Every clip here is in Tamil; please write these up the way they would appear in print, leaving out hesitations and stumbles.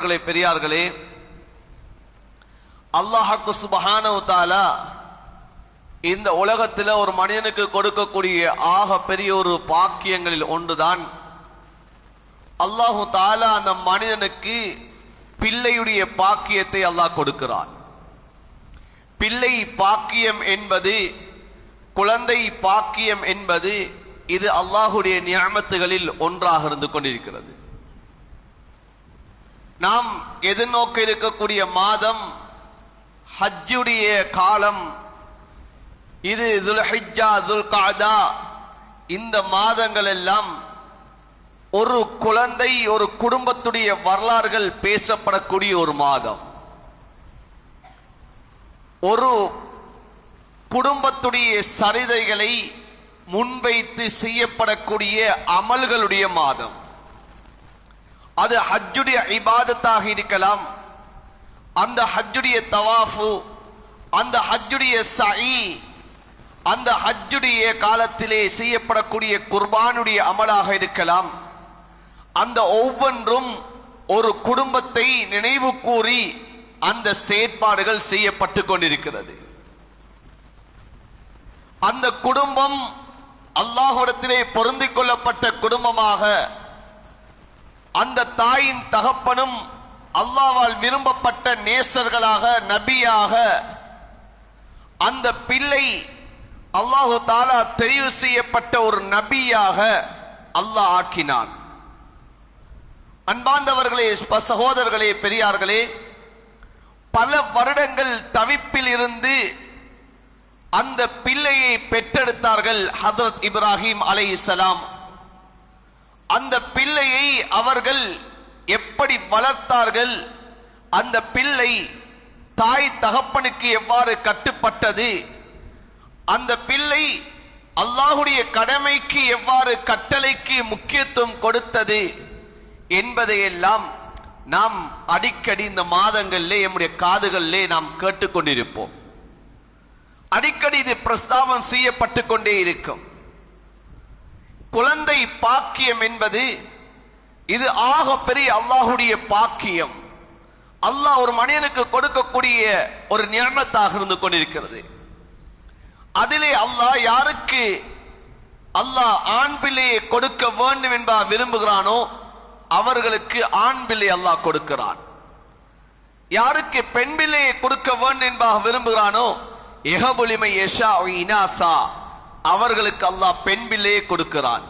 பெரியார்களே, அல்லாஹ் சுப்ஹானஹு தஆலா இந்த உலகத்தில் ஒரு மனிதனுக்கு கொடுக்கக்கூடிய ஆக பெரிய ஒரு பாக்கியங்களில் ஒன்றுதான் அல்லாஹு தஆலா அந்த மனிதனுக்கு பிள்ளையுடைய பாக்கியத்தை அல்லாஹ் கொடுக்கிறான். பிள்ளை பாக்கியம் என்பது, குழந்தை பாக்கியம் என்பது இது அல்லாஹுடைய நியமத்துகளில் ஒன்றாக இருந்து கொண்டிருக்கிறது. நாம் எதிர்நோக்க இருக்கக்கூடிய மாதம் ஹஜ்ஜுடைய காலம். இது துல்ஹிஜ்ஜா, துல்காதா, இந்த மாதங்கள் எல்லாம் ஒரு குழந்தை, ஒரு குடும்பத்துடைய வரலாறுகள் பேசப்படக்கூடிய ஒரு மாதம். ஒரு குடும்பத்துடைய சரிதைகளை முன்வைத்து செய்யப்படக்கூடிய அமல்களுடைய மாதம். அது ஹஜ்ஜுடைய இபாதத்தாக இருக்கலாம், அந்த ஹஜ்ஜுடைய தவாஃபு, அந்த ஹஜ்ஜுடைய சஈ, அந்த ஹஜ்ஜுடைய காலத்திலே செய்யப்படக்கூடிய குர்பானுடைய அமலாக இருக்கலாம். அந்த ஒவ்வொன்றும் ஒரு குடும்பத்தை நினைவு கூறி அந்த செயற்பாடுகள் செய்யப்பட்டு கொண்டிருக்கிறது. அந்த குடும்பம் அல்லாஹ்விடத்திலே பொருந்திக் கொள்ளப்பட்ட குடும்பமாக, அந்த தாயின் தகப்பனும் அல்லாஹ்வால் விரும்பப்பட்ட நேசர்களாக, நபியாக, அந்த பிள்ளை அல்லாஹு தஆலா தெரிவு செய்யப்பட்ட ஒரு நபியாக அல்லாஹ் ஆக்கினான். அன்பார்ந்தவர்களே, சகோதரர்களே, பெரியார்களே, பல வருடங்கள் தவிப்பில் இருந்து அந்த பிள்ளையை பெற்றெடுத்தார்கள் ஹஜ்ரத் இப்ராஹிம் அலைஹிஸ்ஸலாம். அந்த பிள்ளையை அவர்கள் எப்படி வளர்த்தார்கள், அந்த பிள்ளை தாய் தகப்பனுக்கு எவ்வாறு கட்டுப்பட்டது, அந்த பிள்ளை அல்லாஹுடைய கடமைக்கு எவ்வாறு, கட்டளைக்கு முக்கியத்துவம் கொடுத்தது என்பதையெல்லாம் நாம் அடிக்கடி இந்த மாதங்களிலே நம்முடைய காதுகளிலே நாம் கேட்டுக்கொண்டிருப்போம். அடிக்கடி இது பிரஸ்தாபம் செய்யப்பட்டு கொண்டே இருக்கும். குழந்தை பாக்கியம் என்பது இது ஆக பெரிய அல்லாஹுடைய பாக்கியம். அல்லாஹ் ஒரு மனிதனுக்கு கொடுக்கக்கூடிய ஒரு நியமத்தாக இருந்து கொண்டிருக்கிறது. அதிலே அல்லாஹ் யாருக்கு அல்லாஹ் ஆண் பிள்ளையை கொடுக்க வேண்டும் என்பா விரும்புகிறானோ அவர்களுக்கு ஆண் பிள்ளை அல்லாஹ் கொடுக்கிறான். யாருக்கு பெண் பிள்ளையை கொடுக்க வேண்டும் என்பா விரும்புகிறானோ எஹபுலிமை யஷா இனாசா, அவர்களுக்கு அல்லாஹ் பெண் பிள்ளையை கொடுக்கிறான்.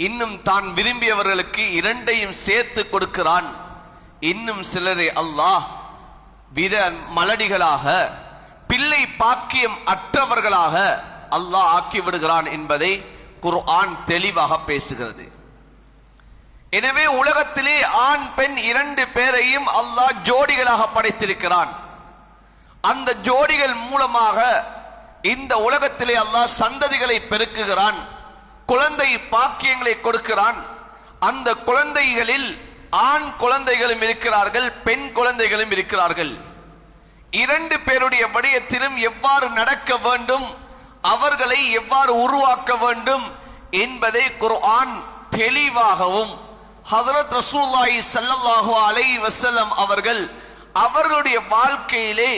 இன்னும் தான் விரும்பியவர்களுக்கு இரண்டையும் சேர்த்து கொடுக்கிறான். இன்னும் சிலரை அல்லாஹ் வித மலடிகளாக, பிள்ளை பாக்கியம் அற்றவர்களாக அல்லாஹ் ஆக்கி விடுகிறான் என்பதை குர்ஆன் தெளிவாக பேசுகிறது. எனவே உலகத்திலே ஆண் பெண் இரண்டு பேரையும் அல்லாஹ் ஜோடிகளாக படைத்திருக்கிறான். அந்த ஜோடிகள் மூலமாக இந்த உலகத்திலே அல்லாஹ் சந்ததிகளை பெருக்குகிறான், குழந்தை பாக்கியங்களை கொடுக்கிறான். அந்த குழந்தைகளில் ஆண் குழந்தைகளும் இருக்கிறார்கள், பெண் குழந்தைகளும் இருக்கிறார்கள். இரண்டு பேருடைய விடயத்திலும் எவ்வாறு நடக்க வேண்டும், அவர்களை எவ்வாறு உருவாக்க வேண்டும் என்பதை குர்ஆன் தெளிவாகவும் ஹஜ்ரத் ரசூலுல்லாஹி ஸல்லல்லாஹு அலைஹி வஸல்லம் அவர்கள் அவர்களுடைய வாழ்க்கையிலே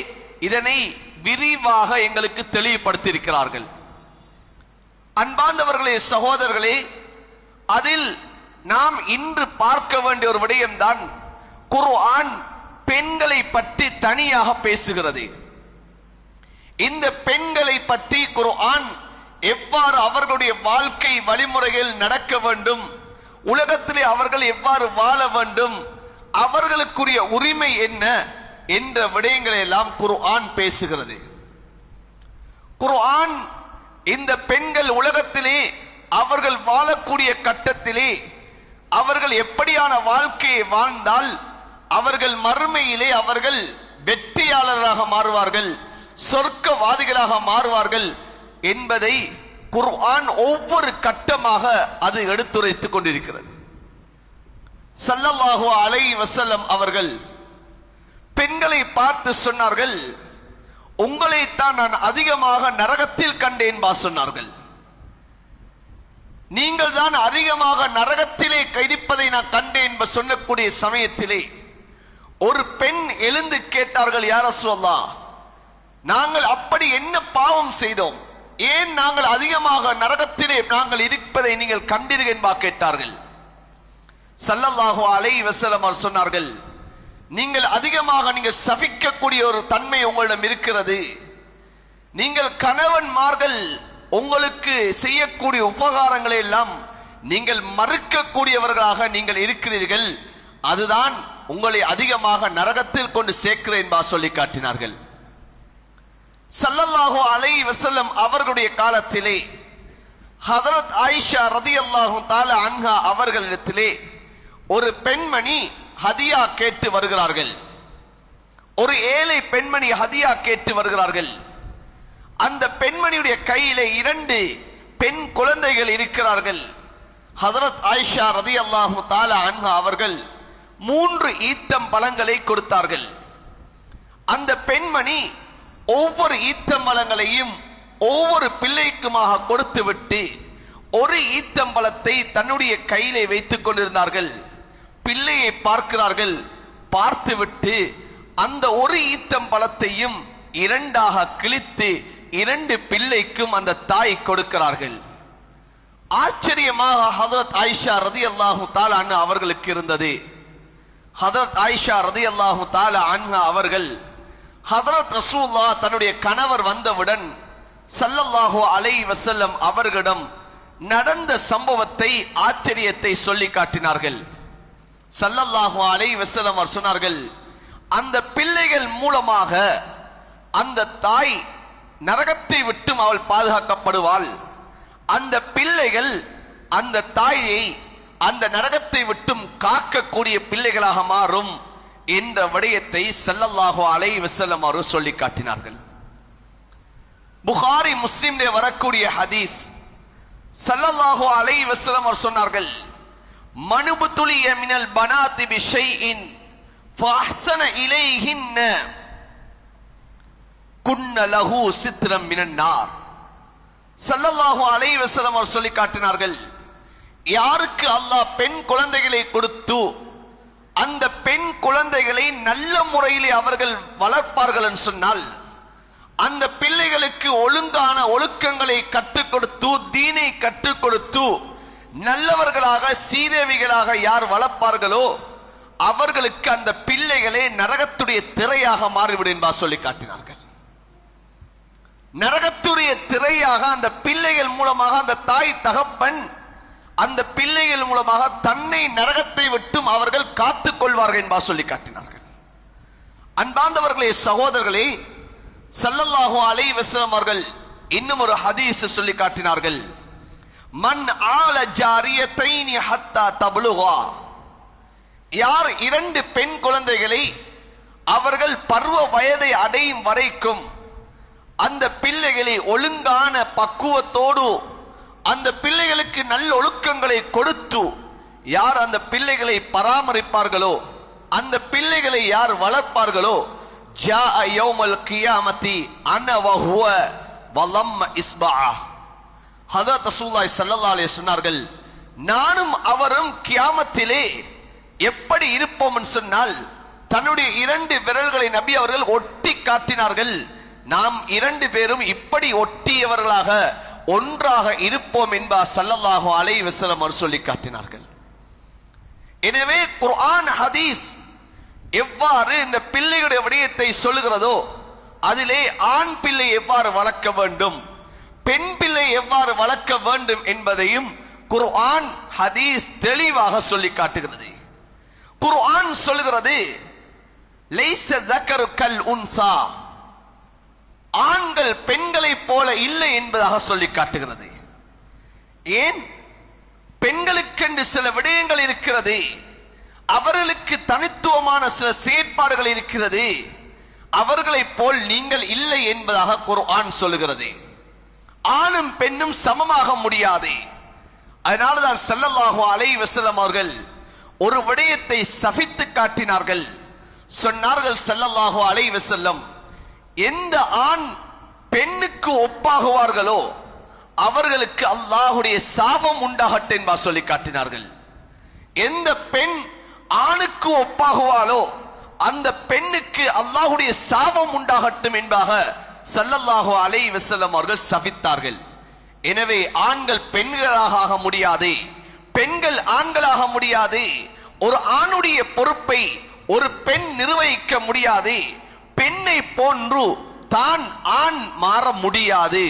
இதனை விரிவாக எங்களுக்கு தெளிவுபடுத்தி இருக்கிறார்கள். அன்பார்ந்தவர்களே, சகோதரர்களே, அதில் நாம் இன்று பார்க்க வேண்டிய ஒரு விடயம்தான் குர்ஆன் பெண்களை பற்றி தனியாக பேசுகிறது. இந்த பெண்களை பற்றி குர்ஆன் எவ்வாறு அவர்களுடைய வாழ்க்கை வழிமுறைகள் நடக்க வேண்டும், உலகத்திலே அவர்கள் எவ்வாறு வாழ வேண்டும், அவர்களுக்குரிய உரிமை என்ன என்ற விடயங்களை எல்லாம் குர்ஆன் பேசுகிறது. குர்ஆன் இந்த பெண்கள் உலகத்திலே அவர்கள் வாழக்கூடிய கட்டத்திலே அவர்கள் எப்படியான வாழ்க்கையை வாழ்ந்தால் அவர்கள் மறுமையிலே அவர்கள் வெற்றியாளராக மாறுவார்கள், சொர்க்கவாதிகளாக மாறுவார்கள் என்பதை குர்ஆன் ஒவ்வொரு கட்டமாக அது எடுத்துரைத்துக் கொண்டிருக்கிறது. ஸல்லல்லாஹு அலைஹி வஸல்லம் அவர்கள் பெண்களை பார்த்து சொன்னார்கள், உங்களைத்தான் நான் அதிகமாக நரகத்தில் கண்டேன் சொன்னார்கள். நீங்கள் தான் அதிகமாக நரகத்திலே கைதிப்பதை நான் கண்டேன் சொல்லக்கூடிய சமயத்திலே ஒரு பெண் எழுந்து கேட்டார்கள், யா ரசூலல்லாஹ், நாங்கள் அப்படி என்ன பாவம் செய்தோம், ஏன் நாங்கள் அதிகமாக நரகத்திலே நாங்கள் இருப்பதை நீங்கள் கண்டீர்கள் என்பா கேட்டார்கள். ஸல்லல்லாஹு அலைஹி வஸல்லம் அவர் சொன்னார்கள், நீங்கள் அதிகமாக நீங்கள் சபிக்கக்கூடிய ஒரு தன்மை உங்களிடம் இருக்கிறது. நீங்கள் கணவன்மார்கள் உங்களுக்கு செய்யக்கூடிய உபகாரங்களை எல்லாம் நீங்கள் மறுக்கக்கூடியவர்களாக நீங்கள் இருக்கிறீர்கள். அதுதான் உங்களை அதிகமாக நரகத்தில் கொண்டு சேர்க்கிறேன் என்பா சொல்லி காட்டினார்கள். ஸல்லல்லாஹு அலைஹி வஸல்லம் அவர்களுடைய காலத்திலே ஹதரத் ஆயிஷா ரலியல்லாஹு தஆலா அன்ஹா அவர்களிடத்திலே ஒரு பெண்மணி ஹதியா கேட்டு வருகிறார்கள். ஒரு ஏழை பெண்மணி ஹதியா கேட்டு வருகிறார்கள். அந்த பெண்மணியுடைய கையிலே 2 பெண் குழந்தைகள் இருக்கிறார்கள். ஹதரத் ஆயிஷா ரலியல்லாஹு தஆலா அன்ஹா அவர்கள் 3 ஈத்தம் பழங்களை கொடுத்தார்கள். அந்த பெண்மணி ஒவ்வொரு ஈத்தம் பழங்களையும் ஒவ்வொரு பிள்ளைக்குமாக கொடுத்துவிட்டு ஒரு ஈத்தம்பழத்தை தன்னுடைய கையிலே வைத்துக் கொண்டிருந்தார்கள். பிள்ளையை பார்க்கிறார்கள். பார்த்துவிட்டு அந்த ஒரு ஈத்தம்பழத்தையும் 2ஆக கிழித்து 2 பிள்ளைக்கும் அந்த தாய் கொடுக்கிறார்கள். ஆச்சரியமாக ஹதரத் ஆயிஷா ரலியல்லாஹு தஆலா அன்ஹா அவர்களுக்கு இருந்தது. ஹதரத் ஆயிஷா ரலியல்லாஹு தஆலா அன்ஹா அவர்கள் ஹதரத் ரசூலுல்லாஹ் தன்னுடைய கணவர் வந்தவுடன் ஸல்லல்லாஹு அலைஹி வஸல்லம் அவர்களிடம் நடந்த சம்பவத்தை, ஆச்சரியத்தை சொல்லி காட்டினார்கள். ஸல்லல்லாஹு அலைஹி வஸல்லம் அவர் சொன்னார்கள், அந்த பிள்ளைகள் மூலமாக அந்த தாய் நரகத்தை விட்டும் அவள் பாதுகாக்கப்படுவாள். அந்த பிள்ளைகள் அந்த தாயை அந்த நரகத்தை விட்டும் காக்கக்கூடிய பிள்ளைகளாக மாறும் என்ற விடயத்தை ஸல்லல்லாஹு அலைஹி வஸல்லம் அவர்கள் சொல்லி காட்டினார்கள். புகாரி முஸ்லிம்லே வரக்கூடிய ஹதீஸ், ஸல்லல்லாஹு அலைஹி வஸல்லம் அவர் சொன்னார்கள், மனுபுதுலிய மினல் பனாத்தி பிஷைஇன் ஃபஅஹ்ஸன இலைஹின்ன குன்ன லஹு சித்ரம் மினன் நார். ஸல்லல்லாஹு அலைஹி வஸல்லம் அவர் சொல்லி காட்டினார்கள், யாருக்கு அல்லாஹ் பெண் குழந்தைகளை கொடுத்து அந்த பெண் குழந்தைகளை நல்ல முறையிலே அவர்கள் வளர்ப்பார்கள் என்று சொன்னால், அந்த பிள்ளைகளுக்கு ஒழுங்கான ஒழுக்கங்களை கற்றுக் கொடுத்து தீனை கற்றுக் கொடுத்து நல்லவர்களாக சீதேவிகளாக யார் வளர்ப்பார்களோ அவர்களுக்கு அந்த பிள்ளைகளே நரகத்துடைய திரையாக மாறிவிடும் என்பா சொல்லி காட்டினார்கள். நரகத்துடைய திரையாக அந்த பிள்ளைகள் மூலமாக அந்த தாய் தகப்பன் அந்த பிள்ளைகள் மூலமாக தன்னை நரகத்தை விட்டும் அவர்கள் காத்துக் கொள்வார்கள் என்பா சொல்லி காட்டினார்கள். அன்பார்ந்தவர்களே, சகோதரர்களே, ஸல்லல்லாஹு அலைஹி வஸல்லம் அவர்கள் இன்னும் ஒரு ஹதீஸ் சொல்லி காட்டினார்கள், மன் ஆல ஜாரியத்தைனி ஹத்தா தப்லுகா, யார் 2 பெண் குழந்தைகளை அவர்கள் பருவ வயதை அடையும் வரைக்கும் அந்த பிள்ளைகளை ஒழுங்கான பக்குவத்தோடு அந்த பிள்ளைகளுக்கு நல்ல ஒழுக்கங்களை கொடுத்து யார் அந்த பிள்ளைகளை பராமரிப்பார்களோ, அந்த பிள்ளைகளை யார் வளர்ப்பார்களோ, ஜாஅ யௌமல் கியாமத்தி அன வஹுவ வலம்ம இஸ்பா. ஹதரத் ரசூலுல்லாஹி ஸல்லல்லாஹு அலைஹி சொன்னார்கள், நானும் அவரும் கியாமத்திலே எப்படி இருப்போம் என்று சொன்னால், தன்னுடைய 2 விரல்களை நபி அவர்கள் ஒட்டி காட்டினார்கள். நாம் 2 பேரும் இப்படி ஒட்டியவர்களாக ஒன்றாக இருப்போம் என்பா ஸல்லல்லாஹு அலைஹி வஸல்லம் அவர் சொல்லி காட்டினார்கள். எனவே குர்ஆன் ஹதீஸ் எவ்வாறு இந்த பிள்ளைகளுடைய விடயத்தை சொல்லுகிறதோ, அதிலே ஆண் பிள்ளை எவ்வாறு வளர்க்க வேண்டும், பெண் பிள்ளை எவ்வாறு வளர்க்க வேண்டும் என்பதையும் குர்ஆன் ஹதீஸ் தெளிவாக சொல்லி காட்டுகிறது. குர்ஆன் சொல்லுகிறது, லைஸ ஸக்கரு கல் உன்சா, ஆண்கள் பெண்களை போல இல்லை என்பதாக சொல்லி காட்டுகிறது. ஏன்? பெண்களுக்கென்று சில விடயங்கள் இருக்கிறது, அவர்களுக்கு தனித்துவமான சில செயற்பாடுகள் இருக்கிறது, அவர்களைப் போல் நீங்கள் இல்லை என்பதாக குர்ஆன் சொல்லுகிறது. ஆணும் பெண்ணும் சமமாக முடியாது. அதனால்தான் ஸல்லல்லாஹு அலைஹி வஸல்லம் அவர்கள் ஒரு விடயத்தை சபித்து காட்டினார்கள். சொன்னார்கள் ஸல்லல்லாஹு அலைஹி வஸல்லம், எந்த ஆண் பெண்ணுக்கு ஒப்பாகுவார்களோ அவர்களுக்கு அல்லாஹ்வுடைய சாபம் உண்டாகட்டும் என்பா சொல்லி காட்டினார்கள். எந்த பெண் ஆணுக்கு ஒப்பாகுவாளோ அந்த பெண்ணுக்கு அல்லாஹ்வுடைய சாபம் உண்டாகட்டும் என்பதாக ஸல்லல்லாஹு அலைஹி வஸல்லம் அவர்கள் சபித்தார்கள். எனவே ஆண்கள் பெண்களாக ஆக முடியாது, பெண்கள் ஆண்களாக முடியாது, ஒரு ஆணுடைய பொறுப்பை ஒரு பெண் நிர்வகிக்க முடியாது, பெண்ணை போன்று தான் ஆண் மாற முடியாது.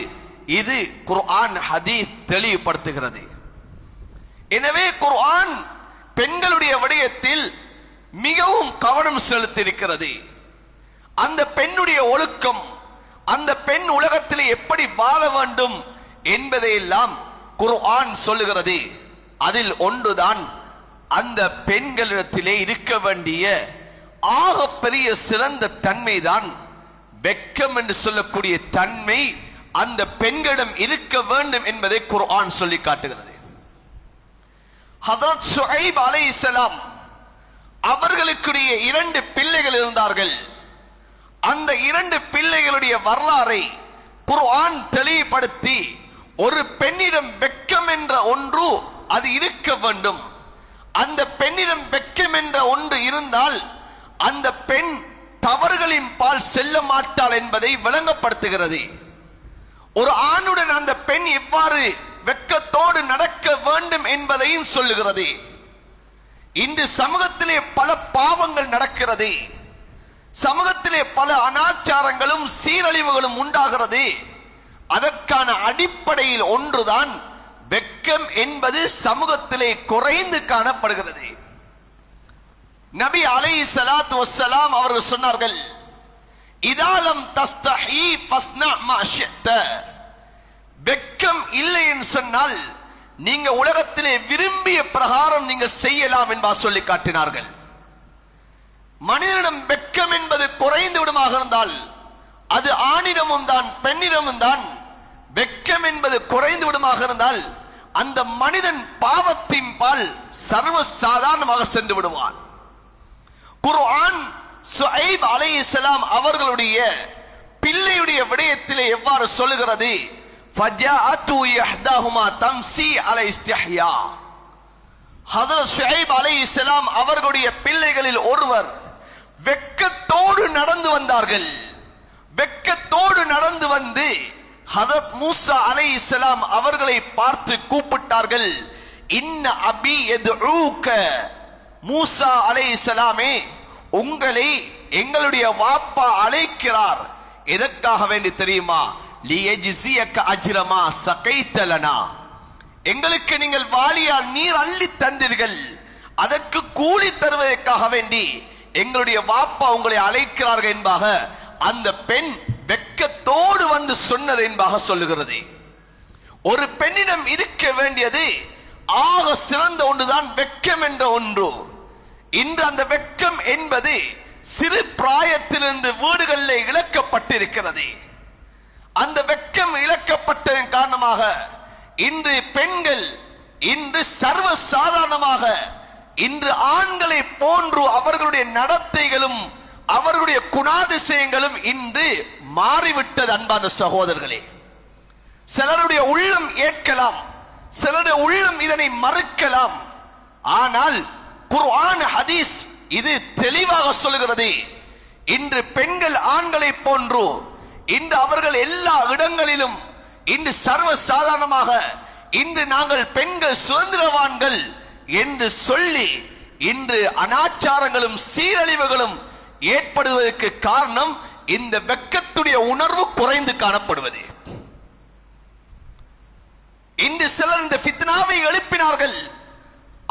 இது குர்ஆன் ஹதீஸ் தெளிவுபடுத்துகிறது. எனவே குர்ஆன் பெண்களுடைய விடயத்தில் மிகவும் கவனம் செலுத்தியிருக்கிறது. அந்த பெண்ணுடைய ஒழுக்கம், அந்த பெண் உலகத்தில் எப்படி வாழ வேண்டும் என்பதையெல்லாம் குர்ஆன் சொல்லுகிறது. அதில் ஒன்றுதான் அந்த பெண்களிடத்திலே இருக்க வேண்டிய ஆக பெரிய சிறந்த தன்மைதான் வெட்கம் என்று சொல்லக்கூடிய தன்மை அந்த பெண்களிடம் இருக்க வேண்டும் என்பதை குர்ஆன் சொல்லி காட்டுகிறது. ஹஜ்ரத் ஷுஐப் அலைஹிஸ்ஸலாம் அவர்களுக்குடைய 2 பிள்ளைகள் இருந்தார்கள். அந்த 2 பிள்ளைகளுடைய வரலாறை குர்ஆன் தெளிவுபடுத்தி ஒரு பெண்ணிடம் வெட்கம் என்ற ஒன்று அது இருக்க வேண்டும், அந்த பெண்ணிடம் வெட்கம் என்ற ஒன்று இருந்தால் அந்த பெண் தவறுகளின் பால் செல்ல மாட்டாள் என்பதை விளங்கப்படுத்துகிறது. ஒரு ஆணுடன் அந்த பெண் எவ்வாறு வெட்கத்தோடு நடக்க வேண்டும் என்பதையும் சொல்லுகிறது. இன்று சமூகத்திலே பல பாவங்கள் நடக்கிறது, சமூகத்திலே பல அனாச்சாரங்களும் சீரழிவுகளும் உண்டாகிறது. அதற்கான அடிப்படையில் ஒன்றுதான் வெட்கம் என்பது சமூகத்திலே குறைந்து காணப்படுகிறது. நபி அலைஹிஸ்ஸலாத்து வஸ்ஸலாம் அவர்கள் சொன்னார்கள், இதாலம் தஸ்தஹி ஃபஸ்னா மா ஷிஅத. வெட்கம் இல்லை என்று சொன்னால் நீங்க உலகத்திலே விரும்பிய பிரகாரம் நீங்க செய்யலாம் என்பா சொல்லி காட்டினார்கள். மனிதனிடம் வெட்கம் என்பது குறைந்து விடுமாக இருந்தால் அது ஆணிடமும் தான் பெண்ணிடமும் தான். வெட்கம் என்பது குறைந்து விடுமாக இருந்தால் அந்த மனிதன் பாவத்தின் பால் சர்வ சாதாரணமாக சென்று விடுவான். குர்ஆன் ஷுஐப் அலைஹிஸ்ஸலாம் அவர்களுடைய பிள்ளையுடைய விடயத்திலே எவ்வாறு சொல்லுகிறது, ஃபஜாஅத்து யஹ்தாஹுமா தம்சி அலை இஸ்திஹ்யா. ஹஜ்ரத் ஷுஐப் அலைஹிஸ்ஸலாம் அவர்களுடைய பிள்ளைகளில் ஒருவர் வெட்கத்தோடு நடந்து வந்தார்கள். வெட்கத்தோடு நடந்து வந்து ஹஜ்ரத் மூசா அலைஹிஸ்ஸலாம் அவர்களை பார்த்து கூப்பிட்டார்கள், இன்ன அபி யதுஊக. மூசா அலைஹிஸ்ஸலாமே, உங்களை எங்களுடைய வாப்பா அழைக்கிறார். எதற்காக வேண்டி தெரியுமா? லியஜ்ஸியக அஜ்ரமா ஸகைதலனா. எங்களுக்கு நீங்கள் வாளியால் நீர் அள்ளி தந்தீர்கள், அதற்கு கூலி தருவதற்காக வேண்டி எங்களுடைய வாப்பா உங்களை அழைக்கிறார்கள் என்பதாக அந்த பெண் வெட்கத்தோடு வந்து சொன்னது என்பதாக சொல்லுகிறது. ஒரு பெண்ணிடம் இருக்க வேண்டியது ஆக சிறந்த ஒன்றுதான் வெட்கம் என்ற ஒன்று. இன்று அந்த வெட்கம் என்பது சிறு பிராயத்திலிருந்து வீடுகளில் இழக்கப்பட்டிருக்கிறது. அந்த வெட்கம் இழக்கப்பட்டதன் காரணமாக இன்று பெண்கள் இன்று சர்வ சாதாரணமாக இன்று ஆண்களை போன்று அவர்களுடைய நடத்தைகளும் அவர்களுடைய குணாதிசயங்களும் இன்று மாறிவிட்டது. அன்பான சகோதரர்களே, சிலருடைய உள்ளம் ஏற்கலாம், சிலருடைய உள்ளம் இதனை மறுக்கலாம். ஆனால் குர்ஆன் ஹதீஸ் இது தெளிவாக சொல்கிறது, இன்று பெண்கள் ஆண்களை போன்று இன்று அவர்கள் எல்லா இடங்களிலும் இன்று சர்வ சாதாரணமாக இன்று நாங்கள் பெண்கள் சுதந்திரவான்கள் என்று சொல்லி இன்று அனாச்சாரங்களும் சீரழிவுகளும் ஏற்படுவதற்கு காரணம் இந்த வெட்கத்துடைய உணர்வு குறைந்து காணப்படுவது. இன்று சிலர் இந்த ஃபித்னாவை எழுப்பினார்கள்.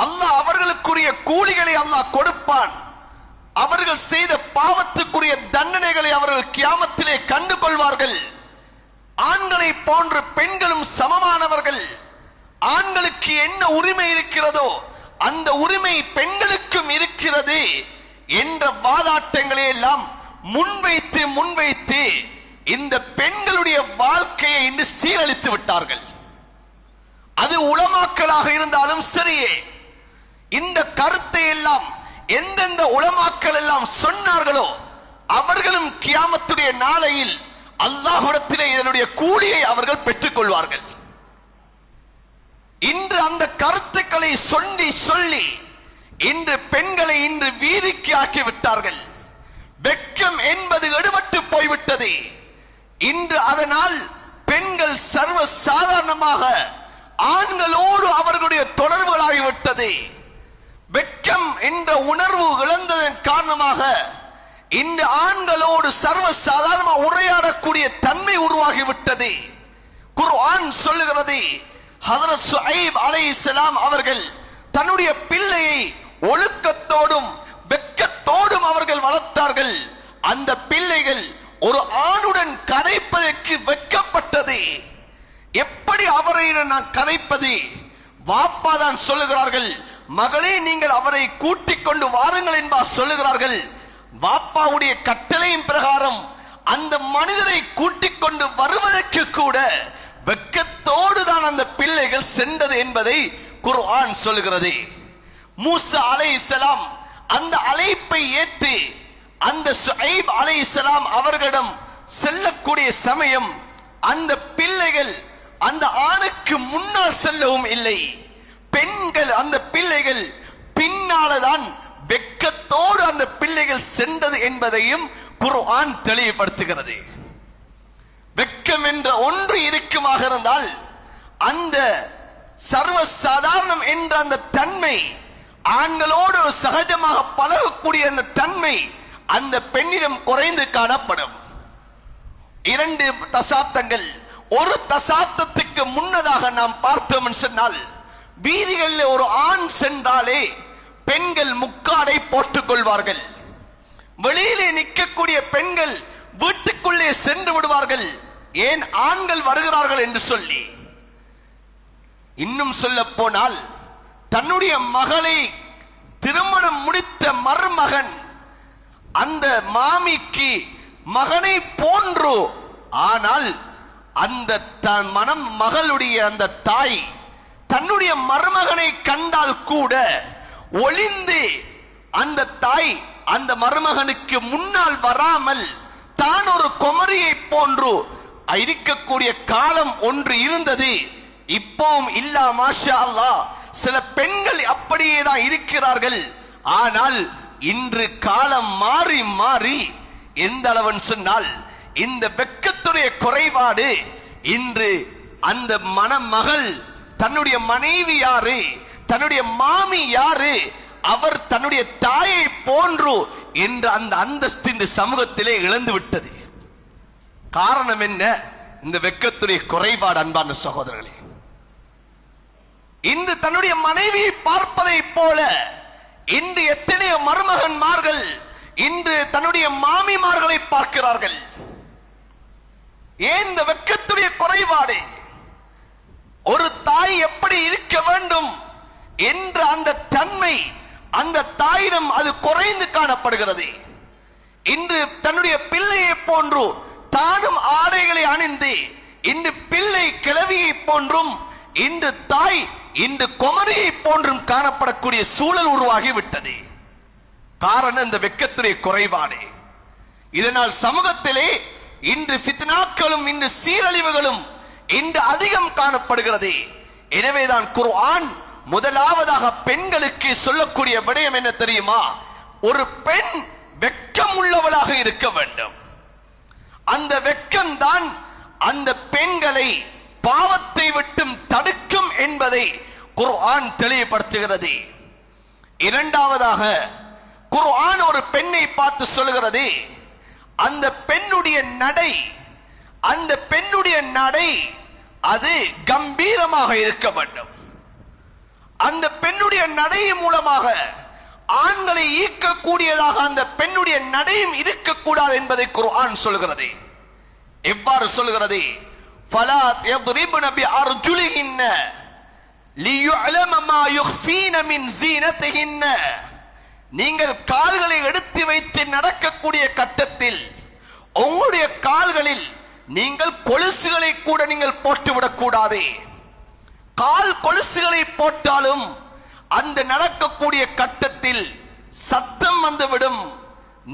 அல்லாஹ் அவர்களுக்குரிய கூலிகளை அல்லாஹ் கொடுப்பான். அவர்கள் செய்த பாவத்துக்குரிய தண்டனைகளை அவர்கள் கியாமத்திலே கண்டு கொள்வார்கள். ஆண்களை போன்று பெண்களும் சமமானவர்கள். ஆண்களுக்கு என்ன உரிமை இருக்கிறதோ அந்த உரிமை பெண்களுக்கும் இருக்கிறது என்ற வாதாட்டங்களை எல்லாம் முன்வைத்து இந்த பெண்களுடைய வாழ்க்கையை இன்று சீரழித்து விட்டார்கள். அது உலமாக்களாக இருந்தாலும் சரியே, இந்த கருத்தை எல்லாம் எந்தெந்த உலமாக்கள் எல்லாம் சொன்னார்களோ அவர்களும் கியாமத்துடைய நாளையில் அல்லாஹ்விடத்திலே இதனுடைய கூலியை அவர்கள் பெற்றுக் கொள்வார்கள். இன்று அந்த கருத்துக்களை சொல்லி இன்று பெண்களை இன்று வீதிக்கு ஆக்கி விட்டார்கள். விட்டது. இன்று அதனால் பெண்கள் சர்வ சாதாரணமாக ஆண்களோடு அவர்களுடைய தொடர்புகளாகிவிட்டது. வெட்கம் என்ற உணர்வு இழந்ததன் காரணமாக இந்த ஆண்களோடு சர்வ சாதாரணமாக உரையாடக்கூடிய தன்மை உருவாகிவிட்டது. குர்ஆன் சொல்லுகிறது, ஹஜ்ரத் ஷுஐப் அலைஹிஸ்ஸலாம் அவர்கள் தன்னுடைய பிள்ளையை ஒழுக்கத்தோடும் வெட்கத்தோடும் அவர்கள் வளர்த்தார்கள். அந்த பிள்ளைகள் ஒரு ஆணுடன் கதைப்பதற்கு வெட்கப்பட்டது. எப்படி அவரை நான் கதைப்பது? வாப்பா தான் சொல்லுகிறார்கள், மகளே நீங்கள் அவரை கூட்டிக் கொண்டு வாருங்கள் என்பார் சொல்லுகிறார்கள். வாப்பாவுடைய கட்டளையின் பிரகாரம் அந்த மனிதரை கூட்டிக் கொண்டு வருவதற்கு கூட வெட்கத்தோடு தான் அந்த பிள்ளைகள் சென்றது என்பதை குர்ஆன் சொல்லுகிறது. மூசா அலைஹிஸ்ஸலாம் அந்த அழைப்பை ஏற்று அந்த ஷுஐப் அலைஹிஸ்ஸலாம் அவர்களிடம் செல்லக்கூடிய சமயம் அந்த பிள்ளைகள் அந்த ஆணுக்கு முன்னால் செல்லவும் இல்லை. பெண்கள் அந்த பிள்ளைகள் பின்னால்தான் வெட்கத்தோடு அந்த பிள்ளைகள் சென்றது என்பதையும் குர்ஆன் தெளிவுபடுத்துகிறது. வெட்கம் என்ற ஒன்று இருக்குமாக இருந்தால் அந்த சர்வ சாதாரணம் என்ற அந்த தன்மை, ஆண்களோடு சகஜமாக பழகக்கூடிய அந்த தன்மை அந்த பெண்ணிடம் குறைந்து காணப்படும். 2 தசாப்தங்கள், ஒரு தசாப்தத்துக்கு முன்னதாக நாம் பார்த்தோம் சொன்னால், வீதிகளில் ஒரு ஆண் சென்றாலே பெண்கள் முக்காடை போட்டுக் கொள்வார்கள். வெளியிலே நிற்கக்கூடிய பெண்கள் வீட்டுக்குள்ளே சென்று விடுவார்கள், ஏன் ஆண்கள் வருகிறார்கள் என்று சொல்லி. இன்னும் சொல்ல போனால், தன்னுடைய மகளை திருமணம் முடித்த மருமகன் அந்த மாமிக்கு மகனை போன்று, ஆனால் அந்த மகளுடைய அந்த தாய் தன்னுடைய மருமகனை கண்டால் கூட ஒளிந்து அந்த தாய் அந்த மருமகனுக்கு முன்னால் வராமல் தான் ஒரு குமரியை போன்று இருக்கக்கூடிய காலம் ஒன்று இருந்தது. இப்பவும் இல்ல, மாஷா அல்லாஹ், சில பெண்கள் அப்படியே தான் இருக்கிறார்கள். ஆனால் இன்று காலம் மாறி மாறி எந்த அளவன் சொன்னால், இந்த வெட்கத்துடைய குறைபாடு இன்று அந்த மணமகள் தன்னுடைய மனைவி யாரு, தன்னுடைய மாமி யாரு, அவர் தன்னுடைய தாயை போன்று என்ற அந்த அந்தஸ்து இந்த சமூகத்திலே இழந்து விட்டது. காரணம் என்ன? இந்த வெட்கத்துடைய குறைபாடு. அன்பான சகோதரர்களே, இன்று தன்னுடைய மனைவியை பார்ப்பதை போல இன்று எத்தனையோ மருமகன்மார்கள் இன்று தன்னுடைய மாமிமார்களை பார்க்கிறார்கள். ஏன்? இந்த வெட்கத்துடைய குறைபாடு. ஒரு தாய் எப்படி இருக்க வேண்டும் என்ற அந்த தன்மை அந்த தாயிடம் அது குறைந்து காணப்படுகிறது. இன்று தன்னுடைய பிள்ளையை போன்று தானும் ஆடைகளை அணிந்து இன்று பிள்ளை கிழவியை போன்றும் இன்று தாய் இன்று குமரியை போன்றும் காணப்படக்கூடிய சூழல் உருவாகி விட்டது. காரணம் இந்த வெட்கத்துடைய குறைபாடு. இதனால் சமூகத்திலே இன்று ஃபித்னாக்களும் இன்று சீரழிவுகளும் இன்று அதிகம் காணப்படுகிறது. எனவேதான் குர்ஆன் முதலாவதாக பெண்களுக்கு சொல்லக்கூடிய விடயம் என்ன தெரியுமா? ஒரு பெண் வெட்கம் உள்ளவளாக இருக்க வேண்டும். அந்த வெட்கம் தான் அந்த பெண்களை பாவத்தை விட்டும் தடுக்கும் என்பதை குர்ஆன் தெளிவுபடுத்துகிறது. இரண்டாவதாக குர்ஆன் ஒரு பெண்ணை பார்த்து சொல்கிறது, அந்த பெண்ணுடைய நடை, அந்த பெண்ணுடைய நடை அது கம்பீரமாக இருக்க வேண்டும். அந்த பெண்ணுடைய நடை மூலமாக ஆண்களை ஈர்க்கக்கூடியதாக அந்த பெண்ணுடைய நடையும் இருக்கக்கூடாது என்பதை குர்ஆன் சொல்கிறது. எவ்வாறு சொல்கிறது? ஃபலா யضربن بأرجلهن ليعلم ما يخفين من زينتهن. நீங்கள் கால்களை எடுத்து வைத்து நடக்கக்கூடிய கட்டத்தில் உங்களுடைய கால்களில் நீங்கள் கொலுசுகளை கூட நீங்கள் போட்டுவிடக் கூடாது. கால் கொலுசுகளை போட்டாலும் அந்த நடக்கக்கூடிய கட்டத்தில் சத்தம் வந்துவிடும்.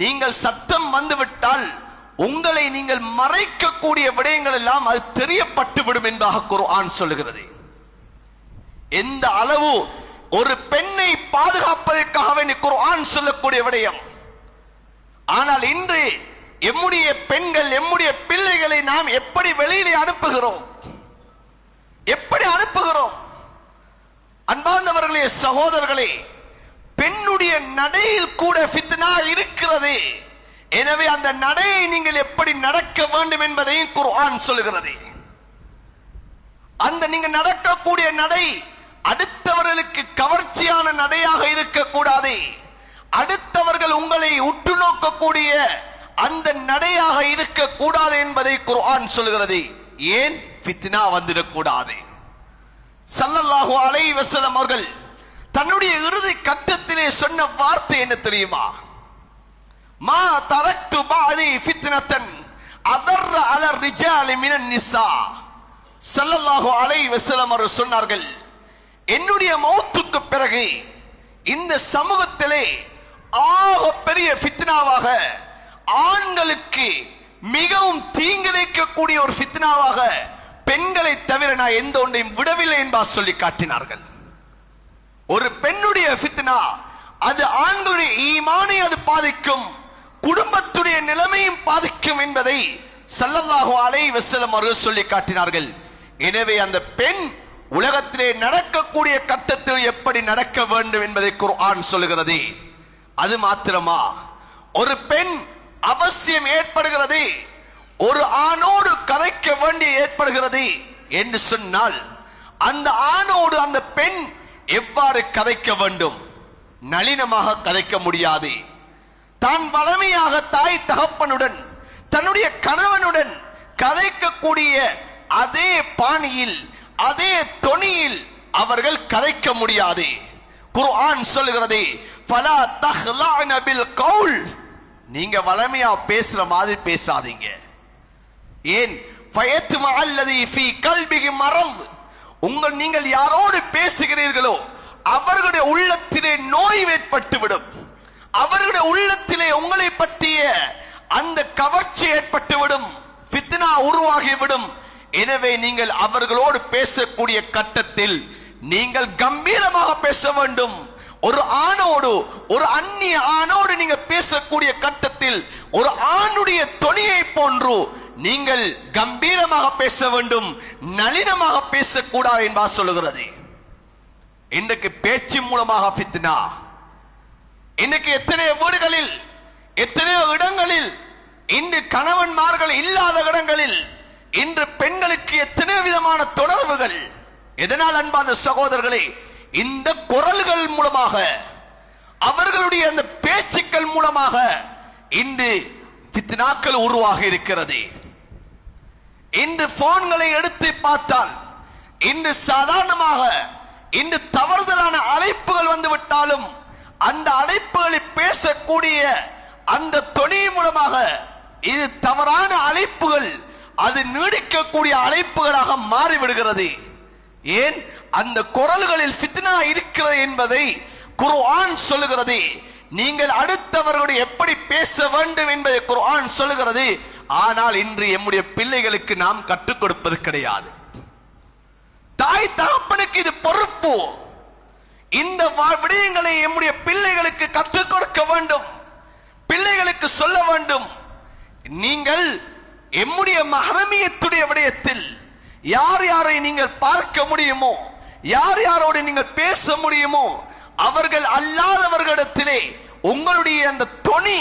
நீங்கள் சத்தம் வந்துவிட்டால் உங்களை நீங்கள் மறைக்கக்கூடிய விடயங்கள் எல்லாம் அது தெரியப்பட்டு விடும் என்பதாக குர்ஆன் சொல்லுகிறது. எந்த அளவு ஒரு பெண்ணை பாதுகாப்பதற்காக வேண்டி குர்ஆன் சொல்லக்கூடிய விடயம். ஆனால் இன்று எம்முடைய பெண்கள் எம்முடைய பிள்ளைகளை நாம் எப்படி வெளியிலே அனுப்புகிறோம்? எப்படி அனுப்புகிறோம்? அன்பார்ந்தவர்களே, சகோதரர்களே, பெண்ணுடைய நடையில் கூட ஃபித்னா இருக்கிறது. எனவே அந்த நடையை நீங்கள் எப்படி நடக்க வேண்டும் என்பதையும் குர்ஆன் சொல்கிறது. அந்த நீங்க நடக்கக்கூடிய நடை அடுத்தவர்களுக்கு கவர்ச்சியான நடையாக இருக்கக்கூடாது. அடுத்தவர்கள் உங்களை உற்று நோக்கக்கூடிய அந்த நடையாக இருக்கக்கூடாது என்பதை குர்ஆன் சொல்கிறது. ஏன்? ஃபித்னா வந்துடக்கூடாது. ஸல்லல்லாஹு அலைஹி வஸல்லம் அவர்கள் தன்னுடைய இறுதி கட்டத்திலே சொன்ன வார்த்தை என்ன தெரியுமா? மா தரக்து பஅதி ஃபித்னத்தன் அதர்ர அல ரிஜாலி மினன் நிஸா. ஸல்லல்லாஹு அலைஹி வஸல்லம் அவர்கள் சொன்னார்கள், என்னுடைய மௌத்துக்கு பிறகு இந்த சமூகத்திலே ஆக பெரிய ஃபித்னாவாக, ஆண்களுக்கு மிகவும் தீங்கிழைக்கக்கூடிய ஒரு ஃபித்னாவாக பெண்களை தவிர நான் எந்த ஒன்றையும் விடவில்லை என்பார் சொல்லி காட்டினார்கள். ஒரு பெண்ணுடைய ஃபித்னா அது ஆண்களுடைய ஈமானை அது பாதிக்கும், குடும்பத்துடைய நிலைமையும் பாதிக்கும் என்பதை ஸல்லல்லாஹு அலைஹி வஸல்லம் அவர்கள் சொல்லி காட்டினார்கள். எனவே அந்த பெண் உலகத்திலே நடக்கக்கூடிய கட்டத்தில் எப்படி நடக்க வேண்டும் என்பதை குர்ஆன் சொல்லுகிறது. அது மாத்திரமா, ஒரு பெண் அவசியம் ஏற்படுகிறது, ஒரு ஆணோடு கதைக்க வேண்டிய ஏற்படுகிறது என்று சொன்னால் அந்த ஆணோடு அந்த பெண் எவ்வாறு கதைக்க வேண்டும்? நளினமாக கதைக்க முடியாது. தான் வளமையாக தாய் தகப்பனுடன் தன்னுடைய கணவனுடன் கதைக்கக்கூடிய அதே பாணியில் அதே தொனியில் அவர்கள் கதைக்க முடியாது. குர்ஆன் சொல்கிறது, ஃபலா தஹ்லஅன பில் கௌல், நீங்க வளமையா பேசுற மாதிரி பேசாதீங்க. ஏன்? ஃபயத்மா அல்லதி ஃபீ கல்பிஹி மரத், நீங்கள் யாரோடு பேசுகிறீர்களோ அவர்களுடைய உள்ளத்திலே நோய் ஏற்பட்டுவிடும், அவர்களுடைய உள்ளத்திலே உங்களை பற்றிய அந்த கவர்ச்சி ஏற்பட்டுவிடும், ஃபித்னா உருவாகிவிடும். எனவே நீங்கள் அவர்களோடு பேசக்கூடிய கட்டத்தில் நீங்கள் கம்பீரமாக பேச வேண்டும். ஒரு ஆணோடு, ஒரு அந்நிய ஆணோடு நீங்க பேசக்கூடிய கட்டத்தில் ஒரு ஆணுடைய தொனியை போன்று நீங்கள் கம்பீரமாக பேச வேண்டும், நளினமாக பேசக்கூடாது என்பார் சொல்லுகிறது. இன்றைக்கு பேச்சு மூலமாக ஃபித்னா, இன்னைக்கு எத்தனையோ வீடுகளில் எத்தனையோ இடங்களில், இன்று கணவன்மார்கள் இல்லாத இடங்களில் இன்று பெண்களுக்கு எத்தனையோ விதமான தொடர்புகள். எதனால் அன்பான சகோதரர்களே? இந்த குரல்கள் மூலமாக, அவர்களுடைய அந்த பேச்சுக்கள் மூலமாக இன்று ஃபித்னாக்கள் உருவாகி இருக்கிறது. இன்று போன்களை எடுத்து பார்த்தால், இன்று சாதாரணமாக இன்று தவறுதலான அழைப்புகள் வந்து விட்டாலும் அந்த அழைப்புகளை பேசக்கூடிய அந்த தொனி மூலமாக இது தவறான அழைப்புகள், அது நீடிக்கக்கூடிய அழைப்புகளாக மாறிவிடுகிறது. ஏன்? அந்த குரல்களில் ஃபித்னா இருக்கிறது என்பதை குர்ஆன் சொல்லுகிறது. நீங்கள் அடுத்தவர்களுடைய எப்படி பேச வேண்டும் என்பதை குர்ஆன் சொல்லுகிறது. ஆனால் இன்று நம்முடைய பிள்ளைகளுக்கு நாம் கற்றுக் கொடுப்பது கிடையாது. தாய் தகப்பனுக்கு இது பொறுப்பு. இந்த விடயங்களை நம்முடைய பிள்ளைகளுக்கு கற்றுக் கொடுக்க வேண்டும், பிள்ளைகளுக்கு சொல்ல வேண்டும். நீங்கள் எம்முடைய மஹ்ரமியத்துடைய விடயத்தில் யார் யாரை நீங்கள் பார்க்க முடியுமோ, யார் யாரோடு நீங்கள் பேச முடியுமோ, அவர்கள் அல்லாதவர்களிடத்திலே உங்களுடைய அந்த தொனி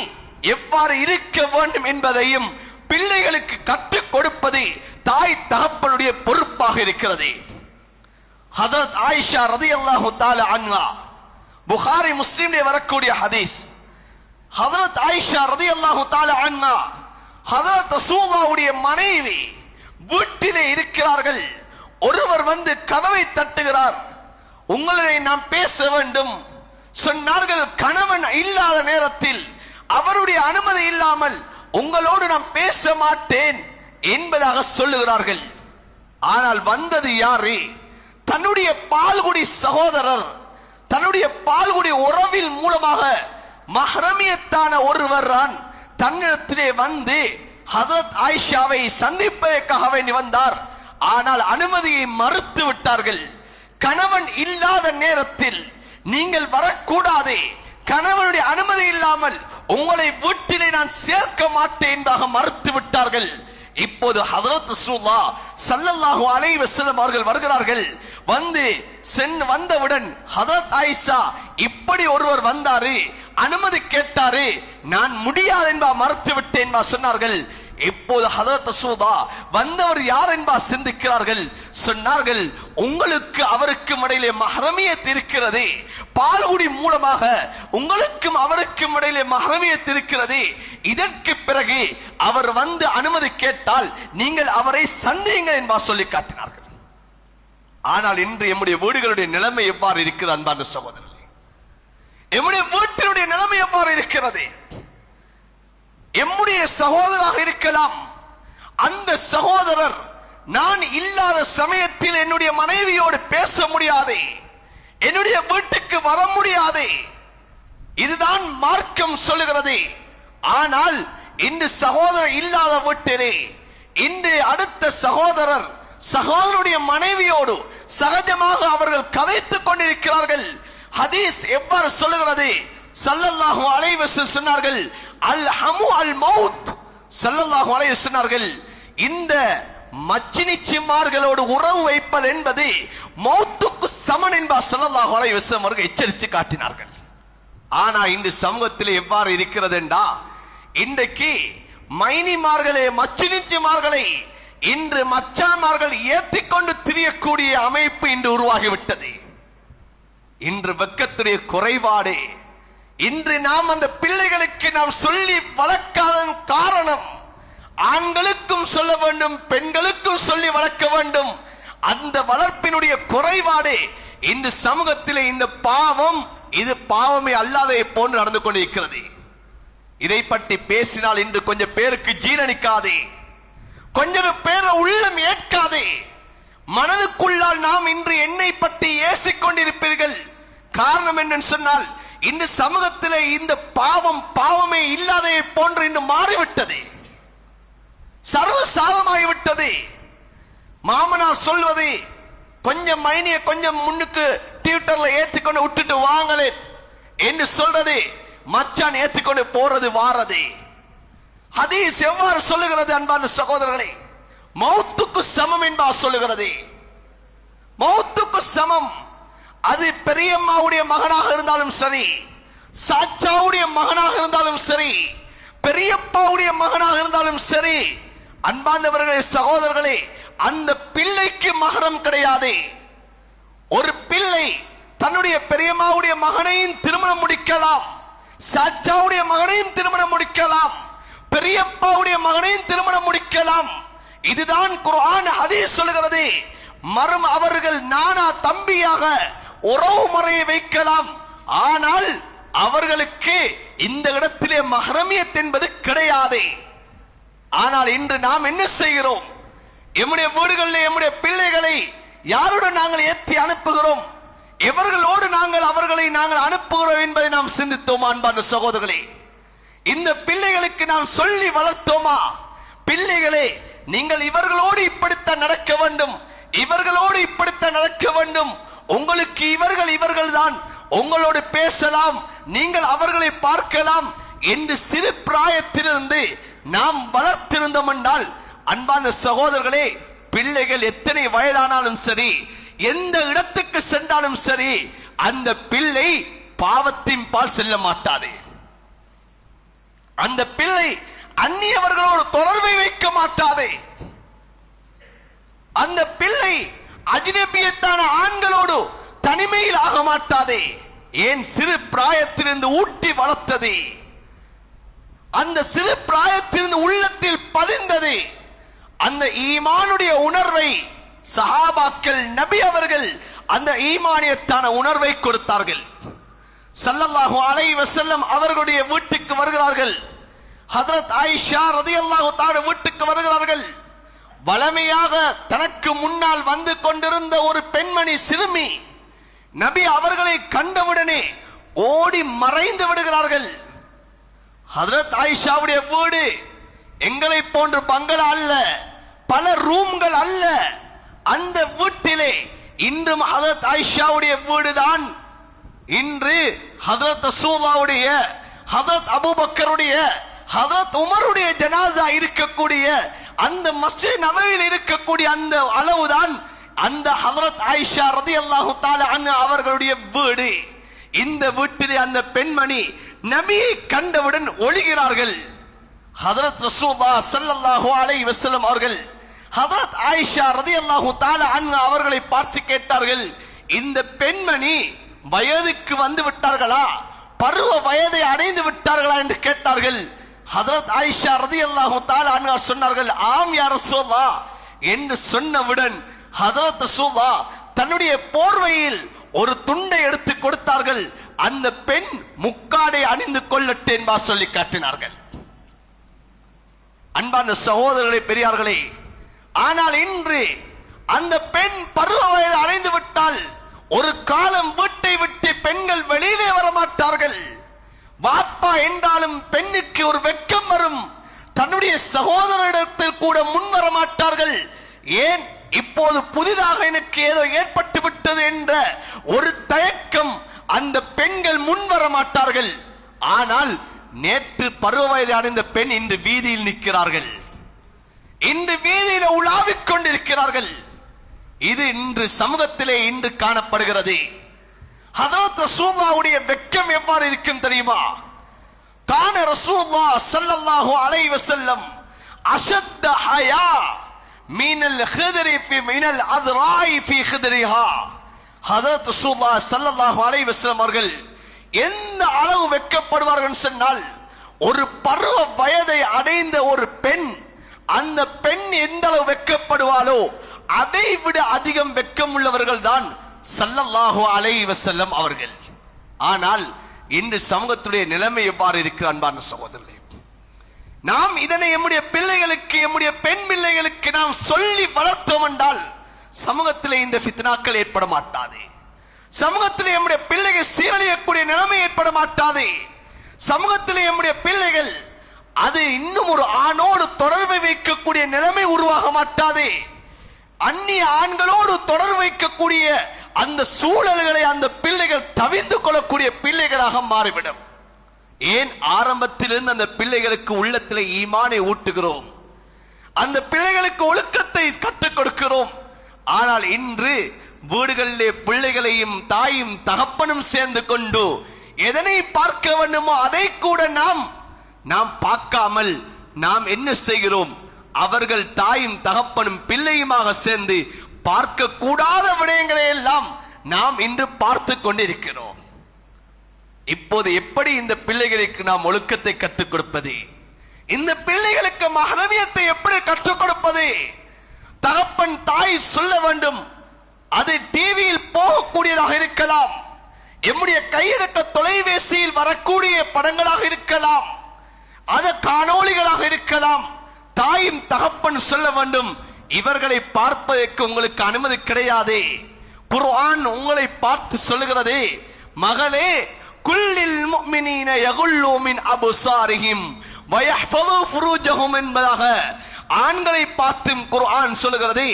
எவ்வாறு இருக்க வேண்டும் என்பதையும் பிள்ளைகளுக்கு கற்றுக் கொடுப்பது தாய் தகப்பனுடைய பொறுப்பாக இருக்கிறது. ஹதரத் ஆயிஷா ரலியல்லாஹு தஆலா அன்ஹா, புகாரி முஸ்லிமிலே வரக்கூடிய ஹதீஸ். ஹதரத் ஆயிஷா ரலியல்லாஹு தஆலா அன்ஹா ஹதரத் ரசூலுல்லாஹ்வுடைய மனைவி வீட்டிலே இருக்கிறார்கள். ஒருவர் வந்து கதவை தட்டுகிறார், உங்களை நாம் பேச வேண்டும் சொன்னார்கள். கணவன் இல்லாத நேரத்தில் அவருடைய அனுமதி இல்லாமல் உங்களோடு நான் பேச மாட்டேன் என்பதாக சொல்லுகிறார்கள். ஆனால் வந்தது யாரு? தன்னுடைய பால்குடி சகோதரர், தன்னுடைய பால்குடி உறவில் மூலமாக மஹ்ரமியத்தான ஒருவர் தான் தன்னிடத்திலே வந்து ஹதரத் ஆயிஷாவை சந்திப்பதற்காக வேண்டி வந்தார். ஆனால் அனுமதியை மறுத்து விட்டார்கள். கணவன் இல்லாத நேரத்தில் நீங்கள் வரக்கூடாது, கணவனுடைய அனுமதி இல்லாமல் உங்களை வீட்டிலே நான் சேர்க்க மாட்டேன் என்பதாக மறுத்து விட்டார்கள். இப்போது ஹஜ்ரத் ரசூலுல்லாஹ் ஸல்லல்லாஹு அலைஹி வஸல்லம் அவர்கள் வருகிறார்கள். வந்தவுடன் ஹஜ்ரத் ஆயிஷா இப்படி ஒருவர் வந்தாரு, அனுமதி கேட்டாரு, நான் முடியாது என்பா மறுத்து விட்டேன் என்பா சொன்னார்கள். இப்போது ஹஜ்ரத் ரசூலுல்லாஹ் வந்தவர் யார் என்பா சிந்திக்கிறார்கள். சொன்னார்கள், உங்களுக்கு அவருக்கும் இடையிலே மஹ்ரமியத் இருக்கிறது, பால்குடி மூலமாக உங்களுக்கும் அவருக்கும் இடையிலே மஹ்ரமியத் இருக்கிறது. இதற்கு பிறகு அவர் வந்து அனுமதி கேட்டால் நீங்கள் அவரை சந்தியுங்கள் என்பா சொல்லி காட்டினார்கள். ஆனால் இன்று எம்முடைய வீடுகளுடைய நிலைமை எவ்வாறு இருக்கிறது அன்பான சகோதரர்களே? எம்முடைய வீட்டினுடைய நிலைமை எவ்வாறு இருக்கிறது? எம்முடைய சகோதராக இருக்கலாம், அந்த சகோதரர் நான் இல்லாத சமயத்தில் என்னுடைய மனைவியோடு பேச முடியாது, என்னுடைய வீட்டுக்கு வர முடியாது. இதுதான் மார்க்கம் சொல்லுகிறது. ஆனால் இன்று சகோதரர் இல்லாத வீட்டிலே இன்று அடுத்த சகோதரருடைய மனைவியோடு சகஜமாக அவர்கள் கதைத்துக் கொண்டிருக்கிறார்கள். ஹதீஸ் எவ்வாறு சொல்லுகிறது? ஸல்லல்லாஹு அலைஹி வஸல்லம் சொன்னார்கள், அல் ஹமு அல் மௌத். ஸல்லல்லாஹு அலைஹி வஸல்லம் சொன்னார்கள், இந்த மச்சினிச்சிமார்களோடு உறவு வைப்பது என்பது மௌத்துக்கு சமன் என்பார் ஸல்லல்லாஹு அலைஹி வஸல்லம் அவர்கள் எச்சரித்து காட்டினார்கள். ஆனா இந்த சமூகத்தில் எவ்வாறு இருக்கிறது என்றா, இன்றைக்கு மைனிமார்களே மச்சினிச்சிமார்களை இன்று மச்சான்மார்கள் ஏற்றிக்கொண்டு திரியக்கூடிய அமைப்பு இன்று உருவாகிவிட்டது. இன்று வெட்கத்துடைய குறைபாடு. இன்று நாம் அந்த பிள்ளைகளுக்கு நாம் சொல்லி வளர்க்காதன் காரணம், ஆண்களுக்கும் சொல்ல வேண்டும், பெண்களுக்கும் சொல்லி வளர்க்க வேண்டும். அந்த வளர்ப்பினுடைய குறைபாடு இன்று சமூகத்திலே இந்த பாவம், இது பாவமே அல்லாதே போன்று நடந்து கொண்டிருக்கிறது. இதை பற்றி பேசினால் இன்று கொஞ்சம் பேருக்கு ஜீரணிக்காது, கொஞ்சம் பேர் உள்ளம் ஏற்காது. மனதுக்குள்ளால் நாம் இன்று என்னை பற்றி ஏசிக் கொண்டிருப்பீர்கள். காரணம் என்னன்னு சொன்னால், இந்த சமூகத்திலே இந்த பாவமே இல்லாதே போன்று இன்று மாறிவிட்டது, சர்வசாதமாகிவிட்டது. மாமனார் சொல்வது, கொஞ்சம் மைனிய கொஞ்சம் முன்னுக்கு டியூட்டர்ல ஏற்றிக்கொண்டு விட்டுட்டு வாங்களே என்று சொல்றது, மச்சான் ஏற்றிக்கொண்டு போறது வாரது. ஹதீஸ் எவ்வாறு சொல்லுகிறது அன்பான சகோதரர்களே? மௌத்துக்கு சமம் என்பா சொல்லுகிறது. மௌத்துக்கு சமம். அது பெரியம்மாவுடைய மகனாக இருந்தாலும் சரி, சாச்சாவுடைய மகனாக இருந்தாலும் சரி, பெரியப்பாவுடைய மகனாக இருந்தாலும் சரி, அன்பார்ந்தவர்களே சகோதரர்களே, அந்த பிள்ளைக்கு மகரம் கிடையாது. ஒரு பிள்ளை தன்னுடைய பெரியம்மாவுடைய மகனையும் திருமணம் முடிக்கலாம், சாச்சாவுடைய மகனையும் திருமணம் முடிக்கலாம், பெரியப்பாவுடைய மகனையும் திருமணம் முடிக்கலாம். இதுதான் குர்ஆன் ஹதீஸ் சொல்கிறது. மரம் அவர்கள் நானா தம்பியாக உறவு முறையை வைக்கலாம், ஆனால் அவர்களுக்கு இந்த இடத்திலே மஹ்ரமியத் என்பது கிடையாது. ஆனால் இன்று நாம் என்ன செய்கிறோம்? எம்முடைய வீடுகளில் எம்முடைய பிள்ளைகளை யாருடன் நாங்கள் ஏற்றி அனுப்புகிறோம்? எவர்களோடு அவர்களை நாங்கள் அனுப்புகிறோம் என்பதை நாம் சிந்தித்தோமா அன்பான சகோதரர்களே? இந்த பிள்ளைகளுக்கு நாம் சொல்லி வளர்த்தோமா? பிள்ளைகளே, நீங்கள் இவர்களோடு இப்படித்தான் நடக்க வேண்டும், இவர்களோடு இப்படித்தான் நடக்க வேண்டும், உங்களுக்கு இவர்கள் தான் உங்களோடு பேசலாம், நீங்கள் அவர்களை பார்க்கலாம் என்று சிறு பிராயத்திலிருந்து நாம் வளர்த்திருந்தோம் என்றால், அன்பான சகோதரர்களே, பிள்ளைகள் எத்தனை வயதானாலும் சரி, எந்த இடத்துக்கு சென்றாலும் சரி, அந்த பிள்ளை பாவத்தின் பால் செல்ல மாட்டாது. அந்த பிள்ளை அந்நியவர்களோடு தொடர்பை வைக்க மாட்டாது. அந்த பிள்ளை அஜ்னபியத்தான ஆண்களோடு தனிமையில் ஆக மாட்டாதே. ஏன்? சிறு பிராயத்திலிருந்து ஊட்டி வளர்த்தது, அந்த சிறு பிராயத்திலிருந்து உள்ளத்தில் பதிந்தது. அந்த ஈமானுடைய உணர்வை சஹாபாக்கள், நபி அவர்கள் அந்த ஈமானியத்தான உணர்வை கொடுத்தார்கள். ஸல்லல்லாஹு அலைஹி வஸல்லம் அவர்களுடைய வீட்டுக்கு வருகிறார்கள். ஹஜ்ரத் ஆயிஷா ரலியல்லாஹு தஆலா வீட்டுக்கு வருகிறார்கள். வளமையாக தனக்கு முன்னால் வந்து கொண்டிருந்த ஒரு பெண்மணி, சிறுமி, நபி அவர்களை கண்டவுடனே ஓடி மறைந்து விடுகிறார்கள். ஹஜ்ரத் ஆயிஷாவுடைய வீடு எங்களை போன்ற பங்களா அல்ல, பல ரூம்கள் அல்ல. அந்த வீட்டிலே இன்றும் ஹஜ்ரத் ஆயிஷாவுடைய வீடுதான் இன்று ஹதரத் ரசூலுல்லாஹ்வுடைய, ஹதரத் அபூபக்கருடைய, ஹதரத் உமருடைய ஜனாசா இருக்கக்கூடிய அந்த மஸ்ஜித் நபவியில் இருக்கக்கூடிய அந்த அளவுதான் அந்த ஹதரத் ஆயிஷா ரலியல்லாஹு தஆலா அன்ஹா அவர்களுடைய வீடு. இந்த வீட்டிலே அந்த பெண்மணி நபியை கண்டவுடன் ஒளிகிறார்கள். ஹதரத் ரசூலுல்லாஹ் ஸல்லல்லாஹு அலைஹி வஸல்லம் அவர்கள் ஹதரத் ஆயிஷா ரலியல்லாஹு தஆலா அன்ஹா அவர்களை பார்த்து கேட்டார்கள், இந்த பெண்மணி வயதுக்கு வந்து விட்டார்களா, பருவ வயதை அடைந்து விட்டார்களா என்று கேட்டார்கள். ஹதரத் ஆயிஷா ரலியல்லாஹு தஆலா அன்ஹா சொன்னார்கள், ஆம் யா ரசூலுல்லாஹ் என்று சொன்னவுடன் ஹதரத் ரசூலுல்லாஹ் தன்னுடைய போர்வையில் ஒரு துண்டை எடுத்து கொடுத்தார்கள். அந்த பெண் முக்காடை அணிந்து கொள்ளட்டும் என்பா சொல்லி காட்டினார்கள். அன்பான சகோதரர்களே, பெரியார்களே, ஆனால் இன்று அந்த பெண் பருவ வயது அடைந்து விட்டால் ஒரு காலம் வீட்டை விட்டு பெண்கள் வெளியிலே வரமாட்டார்கள். வாப்பா என்றாலும் பெண்ணுக்கு ஒரு வெட்கம் வரும். தன்னுடைய சகோதரரிடத்தில் கூட முன் வர மாட்டார்கள். ஏன், இப்போது புதிதாக எனக்கு ஏதோ ஏற்பட்டு விட்டது என்ற ஒரு தயக்கம், அந்த பெண்கள் முன் வர மாட்டார்கள். ஆனால் நேற்று பருவ வயது அடைந்த பெண் இன்று வீதியில் நிற்கிறார்கள், இன்று வீதியில் உலாவிக் கொண்டிருக்கிறார்கள். இது இன்று சமூகத்திலே இன்று காணப்படுகிறது. ஹதரத் ரசூலுல்லாஹ்வுடைய வெட்கம் எவ்வாறு இருக்கும் தெரியுமா? கான ரசூலுல்லாஹ் ஸல்லல்லாஹு அலைஹி வஸல்லம் அஷத்த ஹயா மினல் ஹித்ரி ஃபி மினல் அத்ராய் ஃபி ஹித்ரிஹா. ஹதரத் ரசூலுல்லாஹ் ஸல்லல்லாஹு அலைஹி வஸல்லம் அவர்கள் எந்த அளவு வெட்கப்படுவார்கள் சொன்னால், ஒரு பருவ வயதை அடைந்த ஒரு பெண், அந்த பெண் எந்த அளவு வெட்கப்படுவாளோ அதை விட அதிகம் வெட்கம் உள்ளவர்கள் தான் ஸல்லல்லாஹு அலைஹி வஸல்லம் அவர்கள். ஆனால் இன்று சமூகத்துடைய நிலைமை எவ்வாறு இருக்கிற அன்பான சகோதரர்களே, நாம் இதனை நம்முடைய பிள்ளைகளுக்கு, நம்முடைய பெண் பிள்ளைகளுக்கு நாம் சொல்லி வளர்த்தோம் என்றால் சமூகத்திலே இந்த ஃபித்னாக்கள் ஏற்பட மாட்டாது. சமூகத்திலே நம்முடைய பிள்ளைகள் சீரழியக்கூடிய நிலைமை ஏற்பட மாட்டாது. சமூகத்திலே நம்முடைய பிள்ளைகள் அது இன்னும் ஒரு ஆணோடு தொடர்பை வைக்கக்கூடிய நிலைமை உருவாக மாட்டாது. அந்நிய ஆண்களோடு தொடர்பு வைக்கக்கூடிய அந்த சூழல்களை அந்த பிள்ளைகள் தவிர்த்து கொள்ளக்கூடிய பிள்ளைகளாக மாறிவிடும். ஏன், ஆரம்பத்திலிருந்து அந்த பிள்ளைகளுக்கு உள்ளத்திலே ஈமானை ஊட்டுகிறோம், அந்த பிள்ளைகளுக்கு ஒழுக்கத்தை கற்றுக் கொடுக்கிறோம். ஆனால் இன்று வீடுகளிலே பிள்ளைகளையும் தாயும் தகப்பனும் சேர்ந்து கொண்டு எதனை பார்க்க வேண்டுமோ அதை கூட நாம் பார்க்காமல் நாம் என்ன செய்கிறோம், அவர்கள் தாயும் தகப்பனும் பிள்ளையுமாக சேர்ந்து பார்க்க கூடாத விடயங்களை எல்லாம் நாம் இன்று பார்த்து கொண்டிருக்கிறோம். இப்போது எப்படி இந்த பிள்ளைகளுக்கு நாம் ஒழுக்கத்தை கற்றுக் கொடுப்பது? இந்த பிள்ளைகளுக்கு மஹரமியத்தை எப்படி கற்றுக் கொடுப்பது? தகப்பன் தாய் சொல்ல வேண்டும். அது டிவியில் போகக்கூடியதாக இருக்கலாம், எம்முடைய கையடக்க தொலைபேசியில் வரக்கூடிய படங்களாக இருக்கலாம், அது காணொளிகளாக இருக்கலாம். தாயும் தகப்பன் சொல்ல வேண்டும், இவர்களை பார்ப்பதற்கு உங்களுக்கு அனுமதி கிடையாது. குர்ஆன் உங்களை பார்த்து சொல்லுகிறது, மகளே, குல்லில் முஃமினீன யகுல்லூ மின் அப்சாரிஹிம் வயஹ்ஃபது ஃபுரூஜஹும் என்பதாக ஆண்களை பார்த்தும் குர்ஆன் சொல்லுகிறது,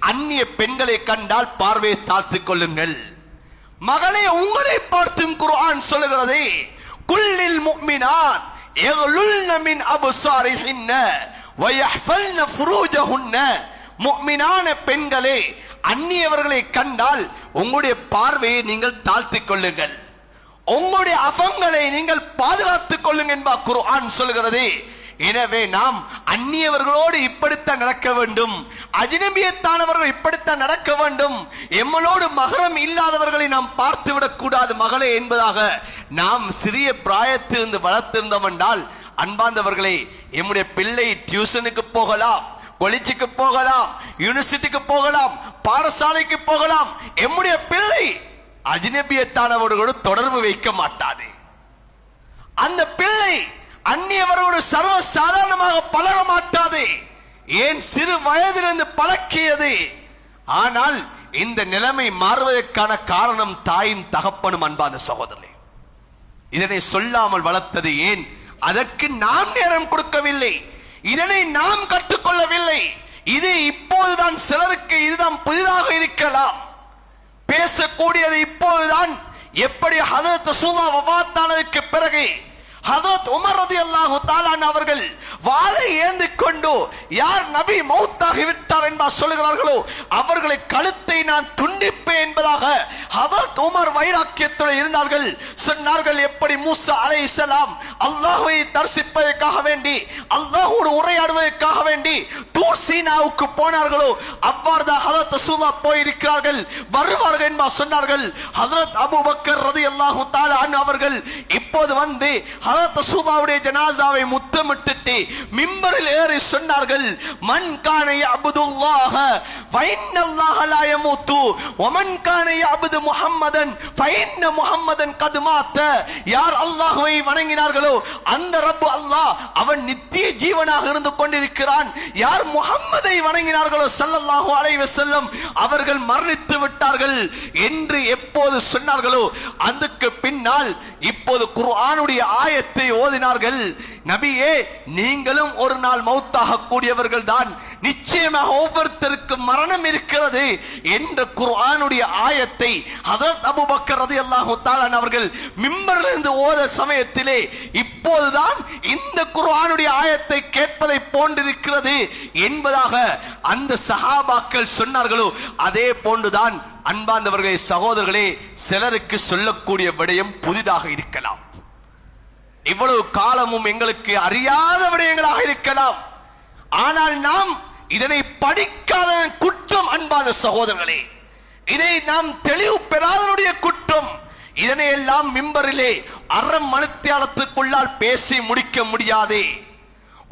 அந்நிய பெண்களை கண்டால் பார்வையை தாழ்த்திக் கொள்ளுங்கள். மகளே, உங்களை பார்த்தும் குர்ஆன் சொல்லுகிறது, குல்லில் முஃமினாத் யகுல்லுன மின் அப்சாரிஹின்ன வயஹ்ஃபல்ன ஃபுரூஜஹுன்ன. முஃமினான பெண்களே, அந்நியவர்களை கண்டால் உங்களுடைய பார்வையை நீங்கள் தாழ்த்திக் கொள்ளுங்கள், உங்களுடைய அஃபங்களை நீங்கள் பாதுகாத்துக் கொள்ளுங்கள் என்பா குர்ஆன் சொல்கிறது. எனவே நாம் அந்நியவர்களோடு இப்படித்தான் நடக்க வேண்டும், அஜ்னபியத்தானவர்கள் இப்படித்தான் நடக்க வேண்டும், எம்மளோடு மகரம் இல்லாதவர்களை நாம் பார்த்து விடக்கூடாது மகளே என்பதாக நாம் சிறிய பிராயத்திலிருந்து வளர்த்திருந்தோம் என்றால், அன்பார்ந்தவர்களே, எம்முடைய பிள்ளை டியூஷனுக்கு போகலாம், காலேஜுக்கு போகலாம், யூனிவர்சிட்டிக்கு போகலாம், பாடசாலைக்கு போகலாம், எம்முடைய பிள்ளை அஜ்னபியத்தானவர்களோடு தொடர்பு வைக்க மாட்டாது. அந்த பிள்ளை அந்நியவரோடு சர்வ சாதாரணமாக பழக மாட்டாது. ஏன், சிறு வயதிலிருந்து பழக்கியது. ஆனால் இந்த நிலைமை மாறுவதற்கான காரணம் தாயும் தகப்பனும். அன்பான சகோதரர்களே, இதனை சொல்லாமல் வளர்த்தது ஏன்? அதற்கு நாம் நேரம் கொடுக்கவில்லை, இதனை நாம் கற்றுக்கொள்ளவில்லை. இது இப்போதுதான் சிலருக்கு இதுதான் புதிதாக இருக்கலாம், பேசக்கூடியது இப்போதுதான், எப்படி ஹஜ்ரத் ரசூலுல்லாஹ் வஃபாத்தானதுக்கு பிறகு ஹஜ்ரத் உமர் ரலியல்லாஹு தஆலா அவர்கள் வாளை ஏந்தி கொண்டு யார் நபி மௌத்தாகி விட்டார் என்பார் சொல்கிறார்களோ அவர்களை கழுத்தை நான் துண்டிப்பேன் என்பதாக ஹஜ்ரத் உமர் வைராக்கியத்தோடு இருந்தார்கள். சொன்னார்கள், எப்படி மூசா அலைஹிஸ்ஸலாம் அல்லாஹ்வை தரிசிப்பதற்காக வேண்டி அல்லாஹ்வோடு உரையாடுவதற்காக வேண்டி தூர் சீனாவுக்கு போனார்களோ அவ்வாறு தான் ஹஜ்ரத் ரசூலுல்லாஹ் போயிருக்கிறார்கள், வருவார்கள் என்பார் சொன்னார்கள். ஹஜ்ரத் அபூபக்கர் ரலியல்லாஹு தஆலா அன்ஹு அவர்கள் இப்போது வந்து ஹஜ்ரத் ரசூலுல்லாஹ்வுடைய ஜனாஸாவை முத்தமிட்டு மிம்பரில் ஏறி சொன்னார்கள், மன் கான யஅபுதுல்லாஹ ஃபைன்னல்லாஹ லா யமூது வமன் கான யஅபுது முஹம்மதன் ஃபைன்ன முஹம்மதன் கத் மாத. யார் அல்லாஹ்வை வணங்கினார்களோ அந்த ரப்பு அல்லாஹ் அவன் நித்திய ஜீவனாக இருந்து கொண்டிருக்கிறான். யார் முஹம்மதை வணங்கினார்களோ ஸல்லல்லாஹு அலைஹி வஸல்லம் அவர்கள் மரணித்து விட்டார்கள் என்று எப்போது சொன்னார்களோ அதுக்கு பின்னால் இப்போது குர்ஆனுடைய ஆயத்தை ஓதினார்கள். நபியே, நீங்களும் ஒரு நாள் மௌத்தாக கூடியவர்கள் தான், நிச்சயமாக ஒவ்வொருத்தருக்கும் மரணம் இருக்கிறது என்ற குர்ஆனுடைய ஆயத்தை ஹஜ்ரத் அபூபக்கர் ரலியல்லாஹு தஆலா அவர்கள் மிம்பரிலிருந்து ஓத சமயத்திலே இப்போதுதான் இந்த குர்ஆனுடைய ஆயத்தை கேட்பதை போன்றிருக்கிறது என்பதாக அந்த சஹாபாக்கள் சொன்னார்களோ அதே போன்றுதான் அன்பார்ந்தவர்களே, சகோதரர்களே, சிலருக்கு சொல்லக்கூடிய விடயம் புதிதாக இருக்கலாம், இவ்வளவு காலமும் எங்களுக்கு அறியாத விடயங்களாக இருக்கலாம். ஆனால் நாம் இதனை படிக்காத குற்றம் அன்பான சகோதரர்களே, இதை நாம் தெளிவு பெறாதனுடைய குற்றம். இதனை எல்லாம் மிம்பரிலே அரை மணித்தியாலத்துக்குள்ளால் பேசி முடிக்க முடியாதே.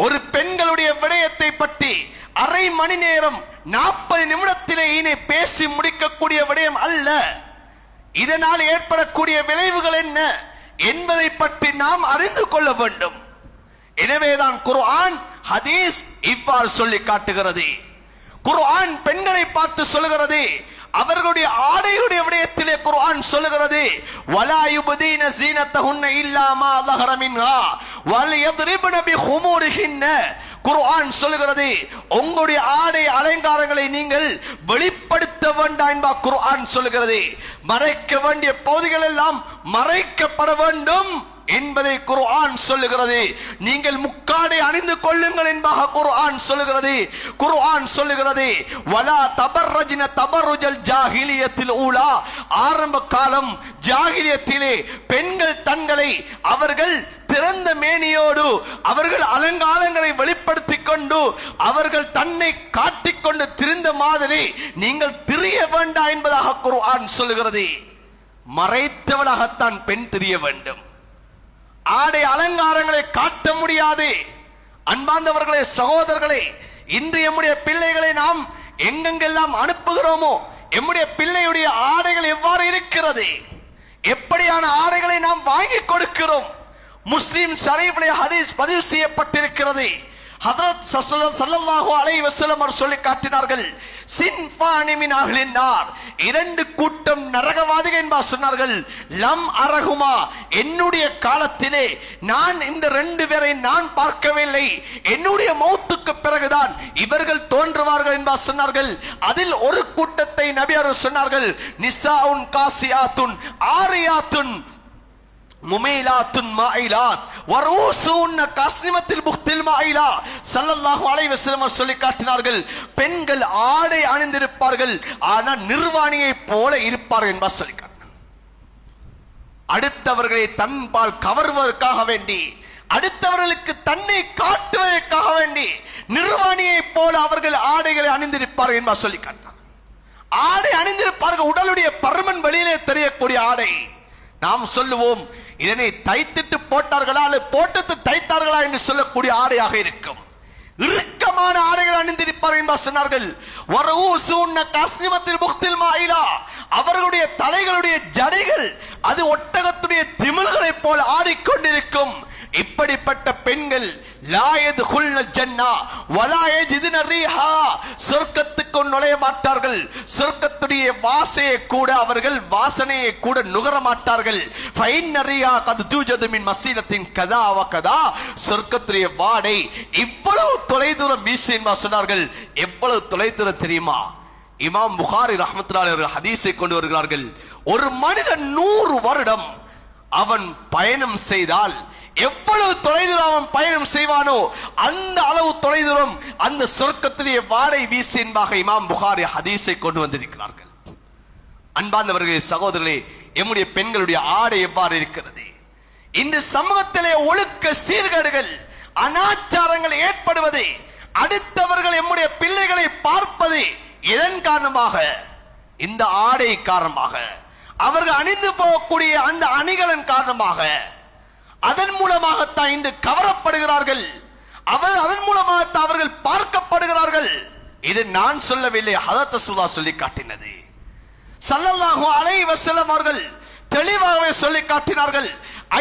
ஒரு பெண்களுடைய விடயத்தை பற்றி அரை மணி நேரம் 40 நிமிடத்திலே இனி பேசி முடிக்கக்கூடிய விடயம் அல்ல. இதனால் ஏற்படக்கூடிய விளைவுகள் என்ன என்பதை பற்றி நாம் அறிந்து கொள்ள வேண்டும். எனவேதான் குர்ஆன் ஹதீஸ் இவ்வாறு சொல்லி காட்டுகிறது. குர்ஆன் பெண்களை பார்த்து சொல்லுகிறது, அவர்களுடைய ஆடையுடைய விடயத்திலே குர்ஆன் சொல்லுகிறது, வலா யுபதீன ஸீனத்தஹுன்ன இல்லா மா ظஹர மின்ஹா வல்யத்ரிப்ன பிஹுமூரிஹின்ன. குர்ஆன் சொல்லுகிறது, உங்களுடைய ஆடை அலங்காரங்களை நீங்கள் வெளிப்படுத்த வேண்டாம் என்பா குர்ஆன் சொல்லுகிறது. மறைக்க வேண்டிய பகுதிகள் எல்லாம் மறைக்கப்பட வேண்டும் என்பதை குர்ஆன் சொல்லுகிறது. நீங்கள் முக்காடை அணிந்து கொள்ளுங்கள் என்பதாக குர்ஆன் சொல்லுகிறது. குர்ஆன் சொல்லுகிறது, வலா தபர்ரஜ்ன தபர்ருஜல் ஜாஹிலியத்தில் ஊலா. ஆரம்ப காலம் ஜாஹிலியத்திலே பெண்கள் தங்களை அவர்கள் திறந்த மேனியோடு அவர்கள் அலங்காரங்களை வெளிப்படுத்திக் கொண்டு அவர்கள் தன்னை காட்டிக்கொண்டு திரிந்த மாதிரி நீங்கள் திரிய வேண்டாம் என்பதாக குர்ஆன் சொல்லுகிறது. மறைத்தவளாகத்தான் பெண் திரிய வேண்டும், ஆடை அலங்காரங்களை காட்ட முடியாது. அன்பார்ந்தவர்களே, சகோதரர்களே, இன்று எம்முடைய பிள்ளைகளை நாம் எங்கெங்கெல்லாம் அனுப்புகிறோமோ எம்முடைய பிள்ளையுடைய ஆடைகள் எவ்வாறு இருக்கிறது, எப்படியான ஆடைகளை நாம் வாங்கி கொடுக்கிறோம். முஸ்லிம் ஷரீஃபிலே ஹதீஸ் பதிவு செய்யப்பட்டிருக்கிறது. ஹஜ்ரத் ஸல்லல்லாஹு அலைஹி வஸல்லம் அவர் சொல்லி காட்டினார்கள், சின்ஃபானி மின் அஹ்லின் நார், 2 கூட்டம் நரகவாதிகள் என்பார் சொன்னார்கள். லம் அரகுமா, என்னுடைய காலத்திலே நான் இந்த 2 பேரை நான் பார்க்கவில்லை, என்னுடைய மௌத்துக்கு பிறகுதான் இவர்கள் தோன்றுவார்கள் என்பார் சொன்னார்கள். அதில் ஒரு கூட்டத்தை நபி அவர்கள் சொன்னார்கள், நிசாஉன் காசியாத்துன் ஆரியாத்துன் முமைலாத்துன் மாயிலாத் வரூசுன் கஸ்னிமத்தில் புக்தில் மாயிலா. ஸல்லல்லாஹு அலைஹி வஸல்லம் சொல்லி காட்டினார்கள், பெண்கள் ஆடை அணிந்திருப்பார்கள் ஆனால் நிர்வாணியை போல இருப்பார்கள் என்பார் சொல்லி காட்டினார். அடுத்தவர்களை தன்பால் கவர்வதற்காக வேண்டி, அடுத்தவர்களுக்கு தன்னை காட்டுவதற்காக வேண்டி நிர்வாணியை போல அவர்கள் ஆடைகளை அணிந்திருப்பார்கள் என்பார் சொல்லி காட்டினார். ஆடை அணிந்திருப்பார்கள், உடலுடைய பருமன் வெளியிலே தெரியக்கூடிய ஆடை. நாம் சொல்லுவோம், இதனை தைத்திட்டு போட்டார்களா அல்லது போட்டு தைத்தார்களா என்று சொல்லக்கூடிய ஆடையாக இருக்கும். இறுக்கமான ஆடைகள் அணிந்திருப்பார்கள் என்பார் சொன்னார்கள். அவர்களுடைய தலைகளுடைய ஜடைகள் அது ஒட்டகத்துடைய திமில்களை போல ஆடிக்கொண்டிருக்கும். இப்படிப்பட்ட பெண்கள் சொர்க்கத்துக்கு நுழைய மாட்டார்கள், சொர்க்கத்துடைய வாசையை கூட அவர்கள் வாசனையை கூட நுகர மாட்டார்கள். சொர்க்கத்துடைய வாடை இவ்வளவு தொலைதூரம் வீசி என்பார் சொன்னார்கள். எவ்வளவு தொலைதூரம் தெரியுமா? இமாம் புகாரி ரஹ்மத்துல்லாஹி அலைஹி ஹதீஸை கொண்டு வருகிறார்கள். ஒரு மனிதன் 100 வருடம் அவன் பயணம் செய்தால் எவ்வளவு தொலைதூரம் அவன் பயணம் செய்வானோ அந்த அளவு தொலைதூரம் அந்த சொர்க்கத்திலே வாடை வீசி என்பாக இமாம் புகாரி ஹதீஸை கொண்டு வந்திருக்கிறார்கள். அன்பார்ந்தவர்களே, சகோதரர்களே, எம்முடைய பெண்களுடைய ஆடை எவ்வாறு இருக்கிறது? இன்று சமூகத்திலே ஒழுக்க சீர்கேடுகள், அனாச்சாரங்கள் ஏற்படுவது, அடுத்தவர்கள் எம்முடைய பிள்ளைகளை பார்ப்பது எதன் காரணமாக? இந்த ஆடை காரணமாக, அவர்கள் அணிந்து போகக்கூடிய அந்த அணிகளின் காரணமாக. அதன் மூலமாகத்தான் இன்று கவரப்படுகிறார்கள், அதன் மூலமாகத்தான் அவர்கள் பார்க்கப்படுகிறார்கள். இது நான் சொல்லவில்லை, ஹதரத் ரசூலுல்லாஹ் சொல்லி காட்டினது. ஸல்லல்லாஹு அலைஹி வஸல்லம் அவர்கள் தெளிவாகவே சொல்லி காட்டினார்கள்.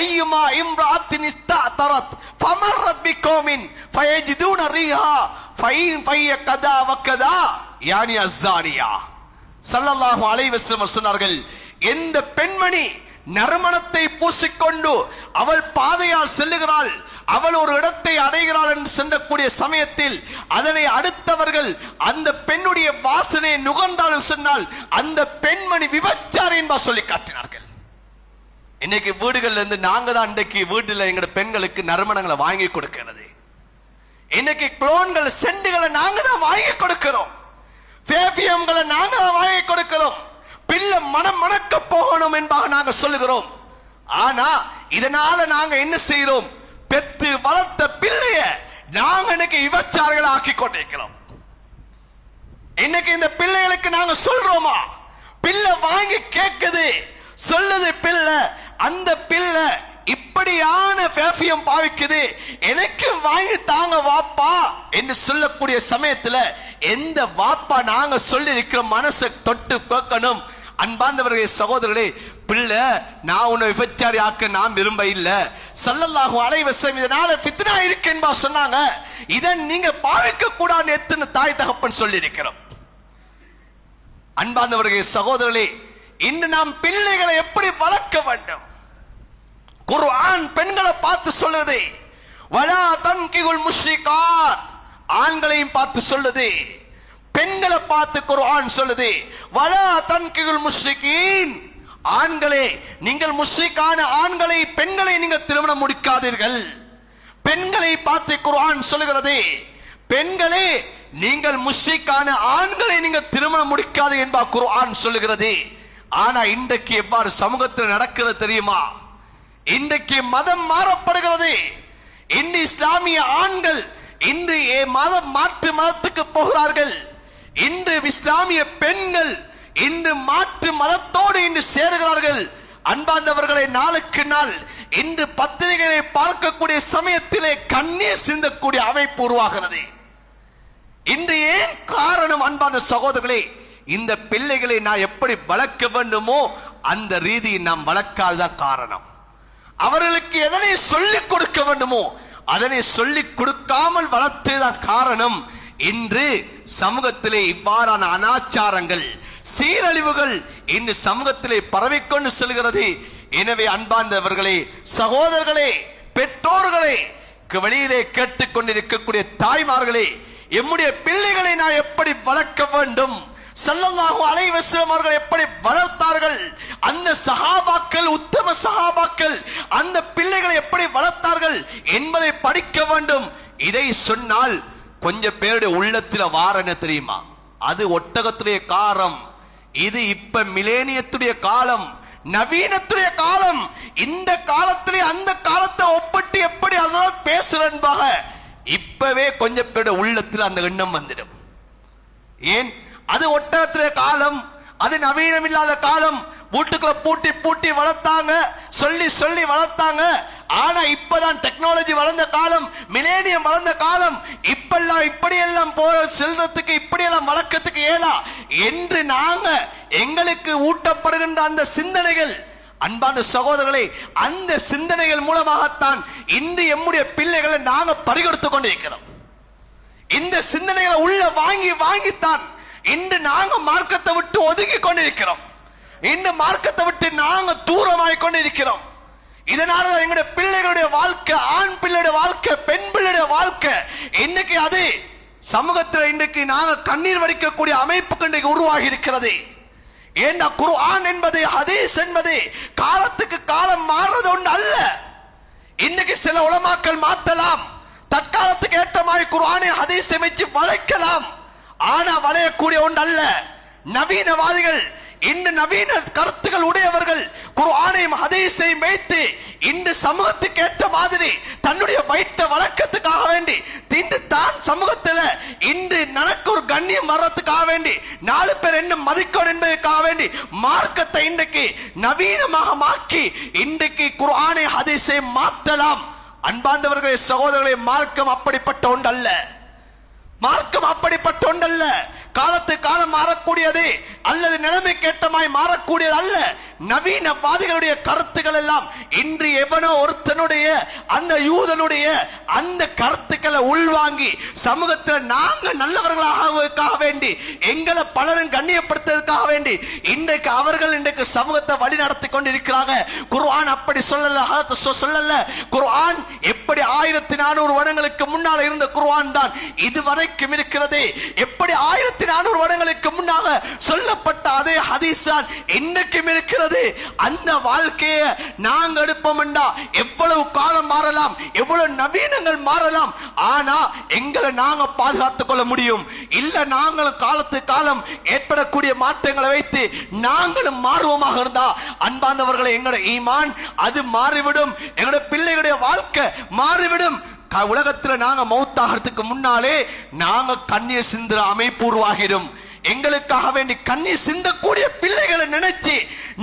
ஐயுமா இம்ராத்தின் இஸ்தஅதரத் ஃபமர்ரத் பிகௌமின் ஃபயஜிதுன ரீஹா ஃபைன் ஃபைய கதா வகதா யானி அஸ்ஸானியா. ஸல்லல்லாஹு அலைஹி வஸல்லம் சொன்னார்கள், எந்த பெண்மணி நறுமணத்தை பூசிக்கொண்டு அவள் பாதையால் செல்லுகிறாள், அவள் ஒரு இடத்தை அடைகிறாள் என்று சென்றக்கூடிய சமயத்தில் அதனை அடுத்தவர்கள் அந்த பெண்ணுடைய வாசனையை நுகர்ந்தாலும் சொன்னால் அந்த பெண்மணி விபச்சாரி என்பா சொல்லி காட்டினார்கள். இன்னைக்கு வீடுகள்ல இருந்து நாங்க தான் இன்றைக்கு வீட்டுல எங்க பெண்களுக்கு நறுமணங்களை வாங்கி கொடுக்கிறது. இன்னைக்கு குளோன்கள் செண்டுகளை நாங்க தான் வாங்கி கொடுக்கிறோம், பெர்ஃபியூம்களை நாங்க தான் வாங்கி கொடுக்கிறோம். பிள்ளை மனம் மணக்க போகணும் என்பாக நாங்க சொல்லுகிறோம். ஆனா இதனால நாங்க என்ன செய்யறோம்? பெத்து வளர்த்த பிள்ளைய நாங்க இன்னைக்கு விபச்சாரிகளை ஆக்கி கொண்டிருக்கிறோம். இன்னைக்கு இந்த பிள்ளைகளுக்கு நாங்க சொல்றோமா? பிள்ளை வாங்கி கேட்குது, சொல்லுது பிள்ளை, அந்த பிள்ளை இப்படியான பெர்ஃபியூம் பாவிக்குது, எனக்கு வாங்கி தாங்க வாப்பா என்று சொல்லக்கூடிய சமயத்துல எந்த வாப்பா நாங்க சொல்லி இருக்கிற மனசை தொட்டு கேட்கணும். அன்பார்ந்தவர்களே, சகோதரர்களே, பிள்ளை நான் உன்னை விபச்சாரி ஆக்க நான் விரும்ப இல்ல, ஸல்லல்லாஹு அலைஹி வஸல்லம் இதனால ஃபித்னா இருக்கு என்பா சொன்னாங்க. இதை நீங்க பாவிக்க கூடாது எத்தனை தாய் தகப்பன் சொல்லி இருக்கிறோம். அன்பார்ந்தவர்களே, சகோதரர்களே, இன்று நாம் பிள்ளைகளை எப்படி வளர்க்க வேண்டும்? குர்ஆன் பெண்களை பார்த்து சொல்லுது, வலா தன்கிகுல் முஷ்ரிகாத், ஆண்களையும் பார்த்து சொல்லுது. பெண்களை பார்த்து குர்ஆன் சொல்லுது, வலா தன்கிகுல் முஷ்ரிகீன், ஆண்களே நீங்கள் முஷ்ரிக்கான ஆண்களை பெண்களை நீங்கள் திருமணம் முடிக்காதீர்கள். பெண்களை பார்த்து குர்ஆன் சொல்லுகிறது, பெண்களே நீங்கள் முஷ்ரிக்கான ஆண்களை நீங்கள் திருமணம் முடிக்காது என்பா குர்ஆன் சொல்லுகிறது. ஆனா இன்றைக்கு எவ்வாறு சமூகத்தில் நடக்கிறது தெரியுமா? இன்றைக்கு மதம் மாறப்படுகிறது. இன்று இஸ்லாமிய ஆண்கள் இன்று மாற்று மதத்துக்கு போகிறார்கள். இன்று இஸ்லாமிய பெண்கள் இன்று மாற்று மதத்தோடு இன்று சேருகிறார்கள். அன்பார்ந்தவர்களை, நாளுக்கு நாள் இன்று பத்திரிகைகளை பார்க்கக்கூடிய சமயத்திலே கண்ணீர் சிந்தக்கூடிய அமைப்பு உருவாகிறது. இன்று ஏன் காரணம்? அன்பார்ந்த சகோதரர்களே, இந்த பிள்ளைகளை நான் எப்படி வளர்க்க வேண்டுமோ அந்த ரீதியை நாம் வளர்க்காததான் காரணம். அவர்களுக்கு எதனை சொல்லிக் கொடுக்க வேண்டுமோ அதனை சொல்லிக் கொடுக்காமல் வளர்த்ததுதான் காரணம். இன்று சமூகத்திலே இவ்வாறான அனாச்சாரங்கள், சீரழிவுகள் இன்று சமூகத்திலே பரவிக்கொண்டு செல்கிறது. எனவே அன்பார்ந்தவர்களே, சகோதரர்களே, பெற்றோர்களே, வெளியிலே கேட்டுக்கொண்டிருக்கக்கூடிய தாய்மார்களே, எம்முடைய பிள்ளைகளை நான் எப்படி வளர்க்க வேண்டும்? ஸல்லல்லாஹு அலைஹி வஸல்லம் அவர்கள் எப்படி வளர்த்தார்கள்? அந்த சஹாபாக்கள், உத்தம சஹாபாக்கள் அந்த பிள்ளைகளை எப்படி வளர்த்தார்கள் என்பதை படிக்க வேண்டும். இதை சொன்னால் கொஞ்சம் பேருடைய உள்ளத்தில் வார என்ன தெரியுமா? அது ஒட்டகத்துடைய காலம், இது இப்ப மிலேனியத்துடைய காலம், நவீனத்துடைய காலம். இந்த காலத்திலே அந்த காலத்தை ஒப்பிட்டு எப்படி ஹஸரத் பேசுறன்பாக இப்பவே கொஞ்சம் பேருடைய உள்ளத்தில் அந்த எண்ணம் வந்துடும். ஏன்? அது ஒட்டகத்திலே காலம், அது நவீனம் இல்லாத காலம். வீட்டுக்குள்ள பூட்டி பூட்டி வளர்த்தாங்க, சொல்லி சொல்லி வளர்த்தாங்க. ஆனா இப்பதான் டெக்னாலஜி வளர்ந்த காலம், மிலேனியம் வளர்ந்த காலம். இப்பெல்லாம் இப்படியெல்லாம் போற செல்றதுக்கு, இப்படியெல்லாம் வளர்க்கறதுக்கு ஏலா என்று நாங்க எங்களுக்கு ஊட்டப்படுகின்ற அந்த சிந்தனைகள், அன்பான சகோதரர்களே, அந்த சிந்தனைகள் மூலமாகத்தான் இன்று எம்முடைய பிள்ளைகளை நாங்க பறிகொடுத்து கொண்டிருக்கிறோம். இந்த சிந்தனைகளை உள்ள வாங்கி வாங்கித்தான் இன்று நாங்க மார்க்கத்தை விட்டு ஒதுங்கி கொண்டிருக்கிறோம். இந்த மார்க்கத்தை விட்டு நாங்க தூரமாய் கொண்டிருக்கிறோம். இதனால எங்களுடைய பிள்ளைகளுடைய வாழ்க்கை, ஆண் பிள்ளையுடைய வாழ்க்கை, பெண் பிள்ளையுடைய வாழ்க்கை இன்னைக்கு அது சமூகத்தில் இன்றைக்கு நாங்க கண்ணீர் வடிக்கக்கூடிய அமைப்புக்கு இன்றைக்கு உருவாகி இருக்கிறது. ஏன்னா குர்ஆன் என்பது ஹதீஸ் என்பது காலத்துக்கு காலம் மாறுறது ஒன்று அல்ல. இன்னைக்கு சில உலமாக்கள் மாத்தலாம், தற்காலத்துக்கு ஏற்ற மாதிரி குர்ஆனை ஹதீஸை வச்சு வளைக்கலாம். ஆனா வளையக்கூடிய ஒன்று அல்ல. நவீனவாதிகள், இந்த நவீன கருத்துக்கள் உடையவர்கள் குர்ஆனையும் ஹதீஸையும் வைத்து இந்த சமூகத்துக்கு ஏற்ற மாதிரி தன்னுடைய வயிற்ற வழக்கத்துக்காக வேண்டி இன்று தான் சமூகத்தில் இன்று எனக்கு ஒரு கண்ணியம் வர்றதுக்காக வேண்டி 4 பேர் என்ன மதிக்கணும் என்பதற்காக வேண்டி மார்க்கத்தை இன்றைக்கு நவீனமாக மாக்கி இன்றைக்கு குர்ஆனை ஹதீஸை மாற்றலாம். அன்பார்ந்தவர்களே, சகோதரர்களே, மார்க்கம் அப்படிப்பட்ட ஒன்றல்ல. மார்க்கம் அப்படிப்பட்ட ஒன்றல்ல. காலத்துக்கு காலம் மாறக்கூடியது அல்லது நிலைமை கேட்டமாய் மாறக்கூடியது அல்ல. நவீனவாதிகளுடைய கருத்துக்கள் எல்லாம் இன்று எவனோ ஒருத்தனுடைய அந்த யூதனுடைய அந்த கருத்துக்களை உள்வாங்கி சமூகத்தில் நாங்க நல்லவர்களாக வேண்டி எங்களை பலரும் கண்ணியப்படுத்துவதற்காக வேண்டி இன்றைக்கு அவர்கள் இன்றைக்கு சமூகத்தை வழி நடத்தி கொண்டிருக்கிறாங்க. குர்ஆன் அப்படி சொல்லல. குர்ஆன் எப்படி 1400 வருடங்களுக்கு முன்னால் இருந்த குர்ஆன் தான் இதுவரைக்கும் இருக்கிறது. எப்படி 1400 வருடங்களுக்கு முன்னாக சொல்லப்பட்ட அதே ஹதீஸ் தான் இன்றைக்கும் இருக்கிறது. அந்த வாழ்க்கையை நாங்க எடுப்போம்டா எவ்வளவு காலம் மாறலாம், எவ்வளவு நவீனங்கள் மாறலாம், ஆனா எங்களை நாங்க பாதுகாத்துக் கொள்ள முடியும். இல்ல நாங்களும் காலத்துக்கு காலம் ஏற்படக்கூடிய மாற்றங்களை வைத்து நாங்களும் மாறுவோமாக இருந்தா அன்பார்ந்தவர்களை எங்களுடைய ஈமான் அது மாறிவிடும். எங்களுடைய பிள்ளைகளுடைய வாழ்க்கை மாறிவிடும். உலகத்தில் நாங்க மௌத்தாகிறதுக்கு முன்னாலே நாங்க கண்ணீர் சிந்துற அமைப்பு உருவாகிடும். எங்களுக்காக வேண்டி கண்ணீர் சிந்தக்கூடிய பிள்ளைகளை நினைச்சு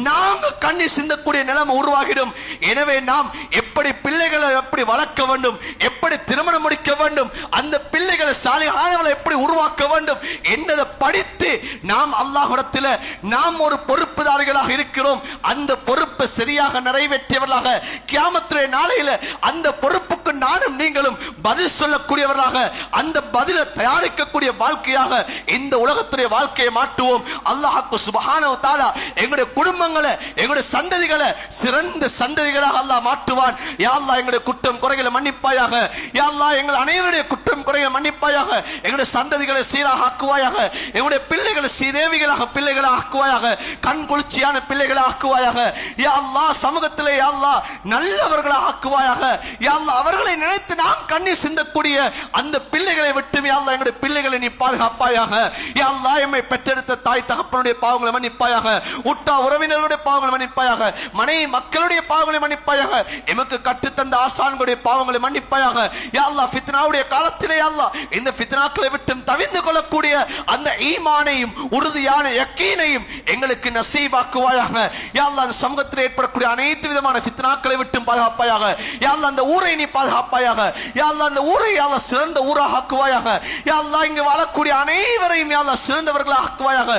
நாங்க கண்ணீர் சிந்தக்கூடிய நிலைமை உருவாகிடும். எனவே நாம் எப்படி பிள்ளைகளை எப்படி வளர்க்க வேண்டும், எப்படி திருமணம் முடிக்க வேண்டும், அந்த பிள்ளைகளை சாலிஹானவர்களை எப்படி உருவாக்க வேண்டும் என்பதை படித்து நாம் அல்லாஹ்விடத்தில் நாம் ஒரு பொறுப்புதாரிகளாக இருக்கிறோம். அந்த பொறுப்பை சரியாக நிறைவேற்றியவர்களாக கியாமத்துடைய நாளையில அந்த பொறுப்புக்கு நானும் நீங்களும் பதில் சொல்லக்கூடியவர்களாக அந்த பதிலை தயாரிக்கக்கூடிய வாழ்க்கையாக இந்த உலகத்துடைய வாழ்க்கையை மாற்றுவோம். அல்லாஹ் சுப்ஹானஹு வ தஆலா எங்களுடைய குடும்பங்களை எங்களுடைய சந்ததிகளை சிறந்த சந்ததிகளாக அல்லாஹ் மாற்றுவான். யா அல்லாஹ் எங்களுடைய குற்றம் குறைகளை மன்னிப்பாயாக. யா அல்லாஹ் எங்கள் அனைவருடைய குற்றம் குறைகளை மன்னிப்பாயாக. எங்களுடைய சந்ததிகளை சீராக ஆக்குவாயாக. எங்களுடைய பிள்ளைகளை சீதேவிகளாக பிள்ளைகளாக ஆக்குவாயாக. கண் குளிர்ச்சியான பிள்ளைகளாக ஆக்குவாயாக. யா அல்லாஹ் சமூகத்திலே யா அல்லாஹ் நல்லவர்களாக ஆக்குவாயாக. யா அல்லாஹ் அவர்களை நினைத்து நாம் கண்ணீர் சிந்தக்கூடிய அந்த பிள்ளைகளை விட்டு யா அல்லாஹ் எங்களுடைய பிள்ளைகளை நீ பாதுகாப்பாயாக. யா அல்லாஹ் எம்மை பெற்றெடுத்த தாய் தகப்பனுடைய பாவங்களை மன்னிப்பாயாக. உற்றா உறவினர்களுடைய பாவங்களை மன்னிப்பாயாக. மனைவி மக்களுடைய பாவங்களை மன்னிப்பாயாக. எமக்கு கற்றுத்தந்த ஆசான்களுடைய பாவங்களை மன்னிப்பாயாக. யா அல்லாஹ் ஃபித்னாவுடைய காலத்திலே யா அல்லாஹ் இந்த ஃபித்னாக்களை விட்டு தவிர்த்து கொள்ளக்கூடிய அந்த ஈமானையும் உறுதியான யக்கீனையும் எங்களுக்கு நசீபாக்குவாயாக. யா அல்லாஹ் அந்த சமூகத்தில் ஏற்படக்கூடிய அனைத்து விதமான ஃபித்னாக்களை விட்டு பாதுகாப்பாயாக. யா அல்லாஹ் அந்த ஊரை நீ பாதுகாப்பாயாக. யா அல்லாஹ் அந்த ஊரை யா அல்லாஹ் சிறந்த ஊராக ஆக்குவாயாக. யா அல்லாஹ் இங்கு வாழக்கூடிய அனைவரையும் யா அல்லாஹ் சிறந்தவர்களாக ஆக்குவாயாக.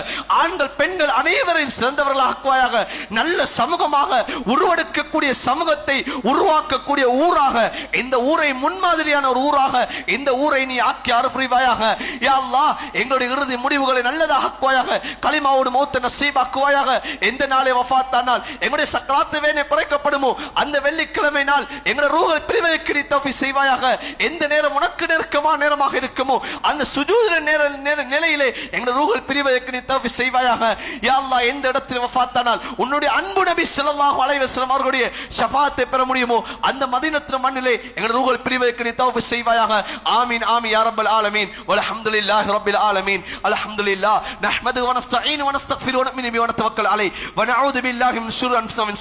ஆண்கள் பெண்கள் அனைவரையும் சிறந்தவர்களாக ஆக்குவாயாக. நல்ல சமூகமாக உருவெடுக்கக்கூடிய சமூகத்தை உருவாக்கக்கூடிய ஊராக இந்த ஊரை முன்மாதிரியான ஒரு ஊராக இந்த ஊரை நீ ஆக்கி அருள்புரிவாயாக. யா அல்லாஹ் எங்களுடைய இறுதி முடிவுகளை நல்லதாக ஆக்குவாயாக. கலிமாவோடு மௌத்தை நசீபாக்குவாயாக. எந்த நாளை வஃபாத்தானால் எங்களுடைய சக்கராத்து வேனை குறைக்கப்படுமோ அந்த வெள்ளிக்கிழமை நாள் எங்களுடைய ரூஹை பிரிவதற்கு நீ தௌஃபீக் செய்வாயாக. எந்த நேரம் உனக்கு நெருக்கமான நேரமாக இருக்குமோ அந்த சுஜூத் நிலையிலே எங்களுடைய ரூஹை பிரிவதற்கு நீ தௌஃபீக் செய்வாயாக. யா அல்லாஹ் எந்த இடத்தில் வஃபாத்தானால் உன்னுடைய அன்பு நபி ஸல்லல்லாஹு அலைஹி வஸல்லம் அவர்களுடைய ஷஃபாஅத்தை பெற முடியுமோ அந்த மதீனத்து மண்ணிலே எங்களுடைய ரூஹை பிரிவதற்கு நீ தௌஃபீக் செய்வாயாக. ஆமீன் ஆமீன் யா ரப்பல் ஆலமீன் வல்ஹம்துலில்லாஹி ரப்பில் ஆலமீன். அல்ஹம்துலில்லாஹ் நஹ்மது வ நஸ்தஈனு வ நஸ்தக்ஃபிரு வ நுமினு பிஹி வ நதவக்கல் அலைஹி வ நஊது பில்லாஹி மின் ஷுர்ரி அன்ஃபுஸினா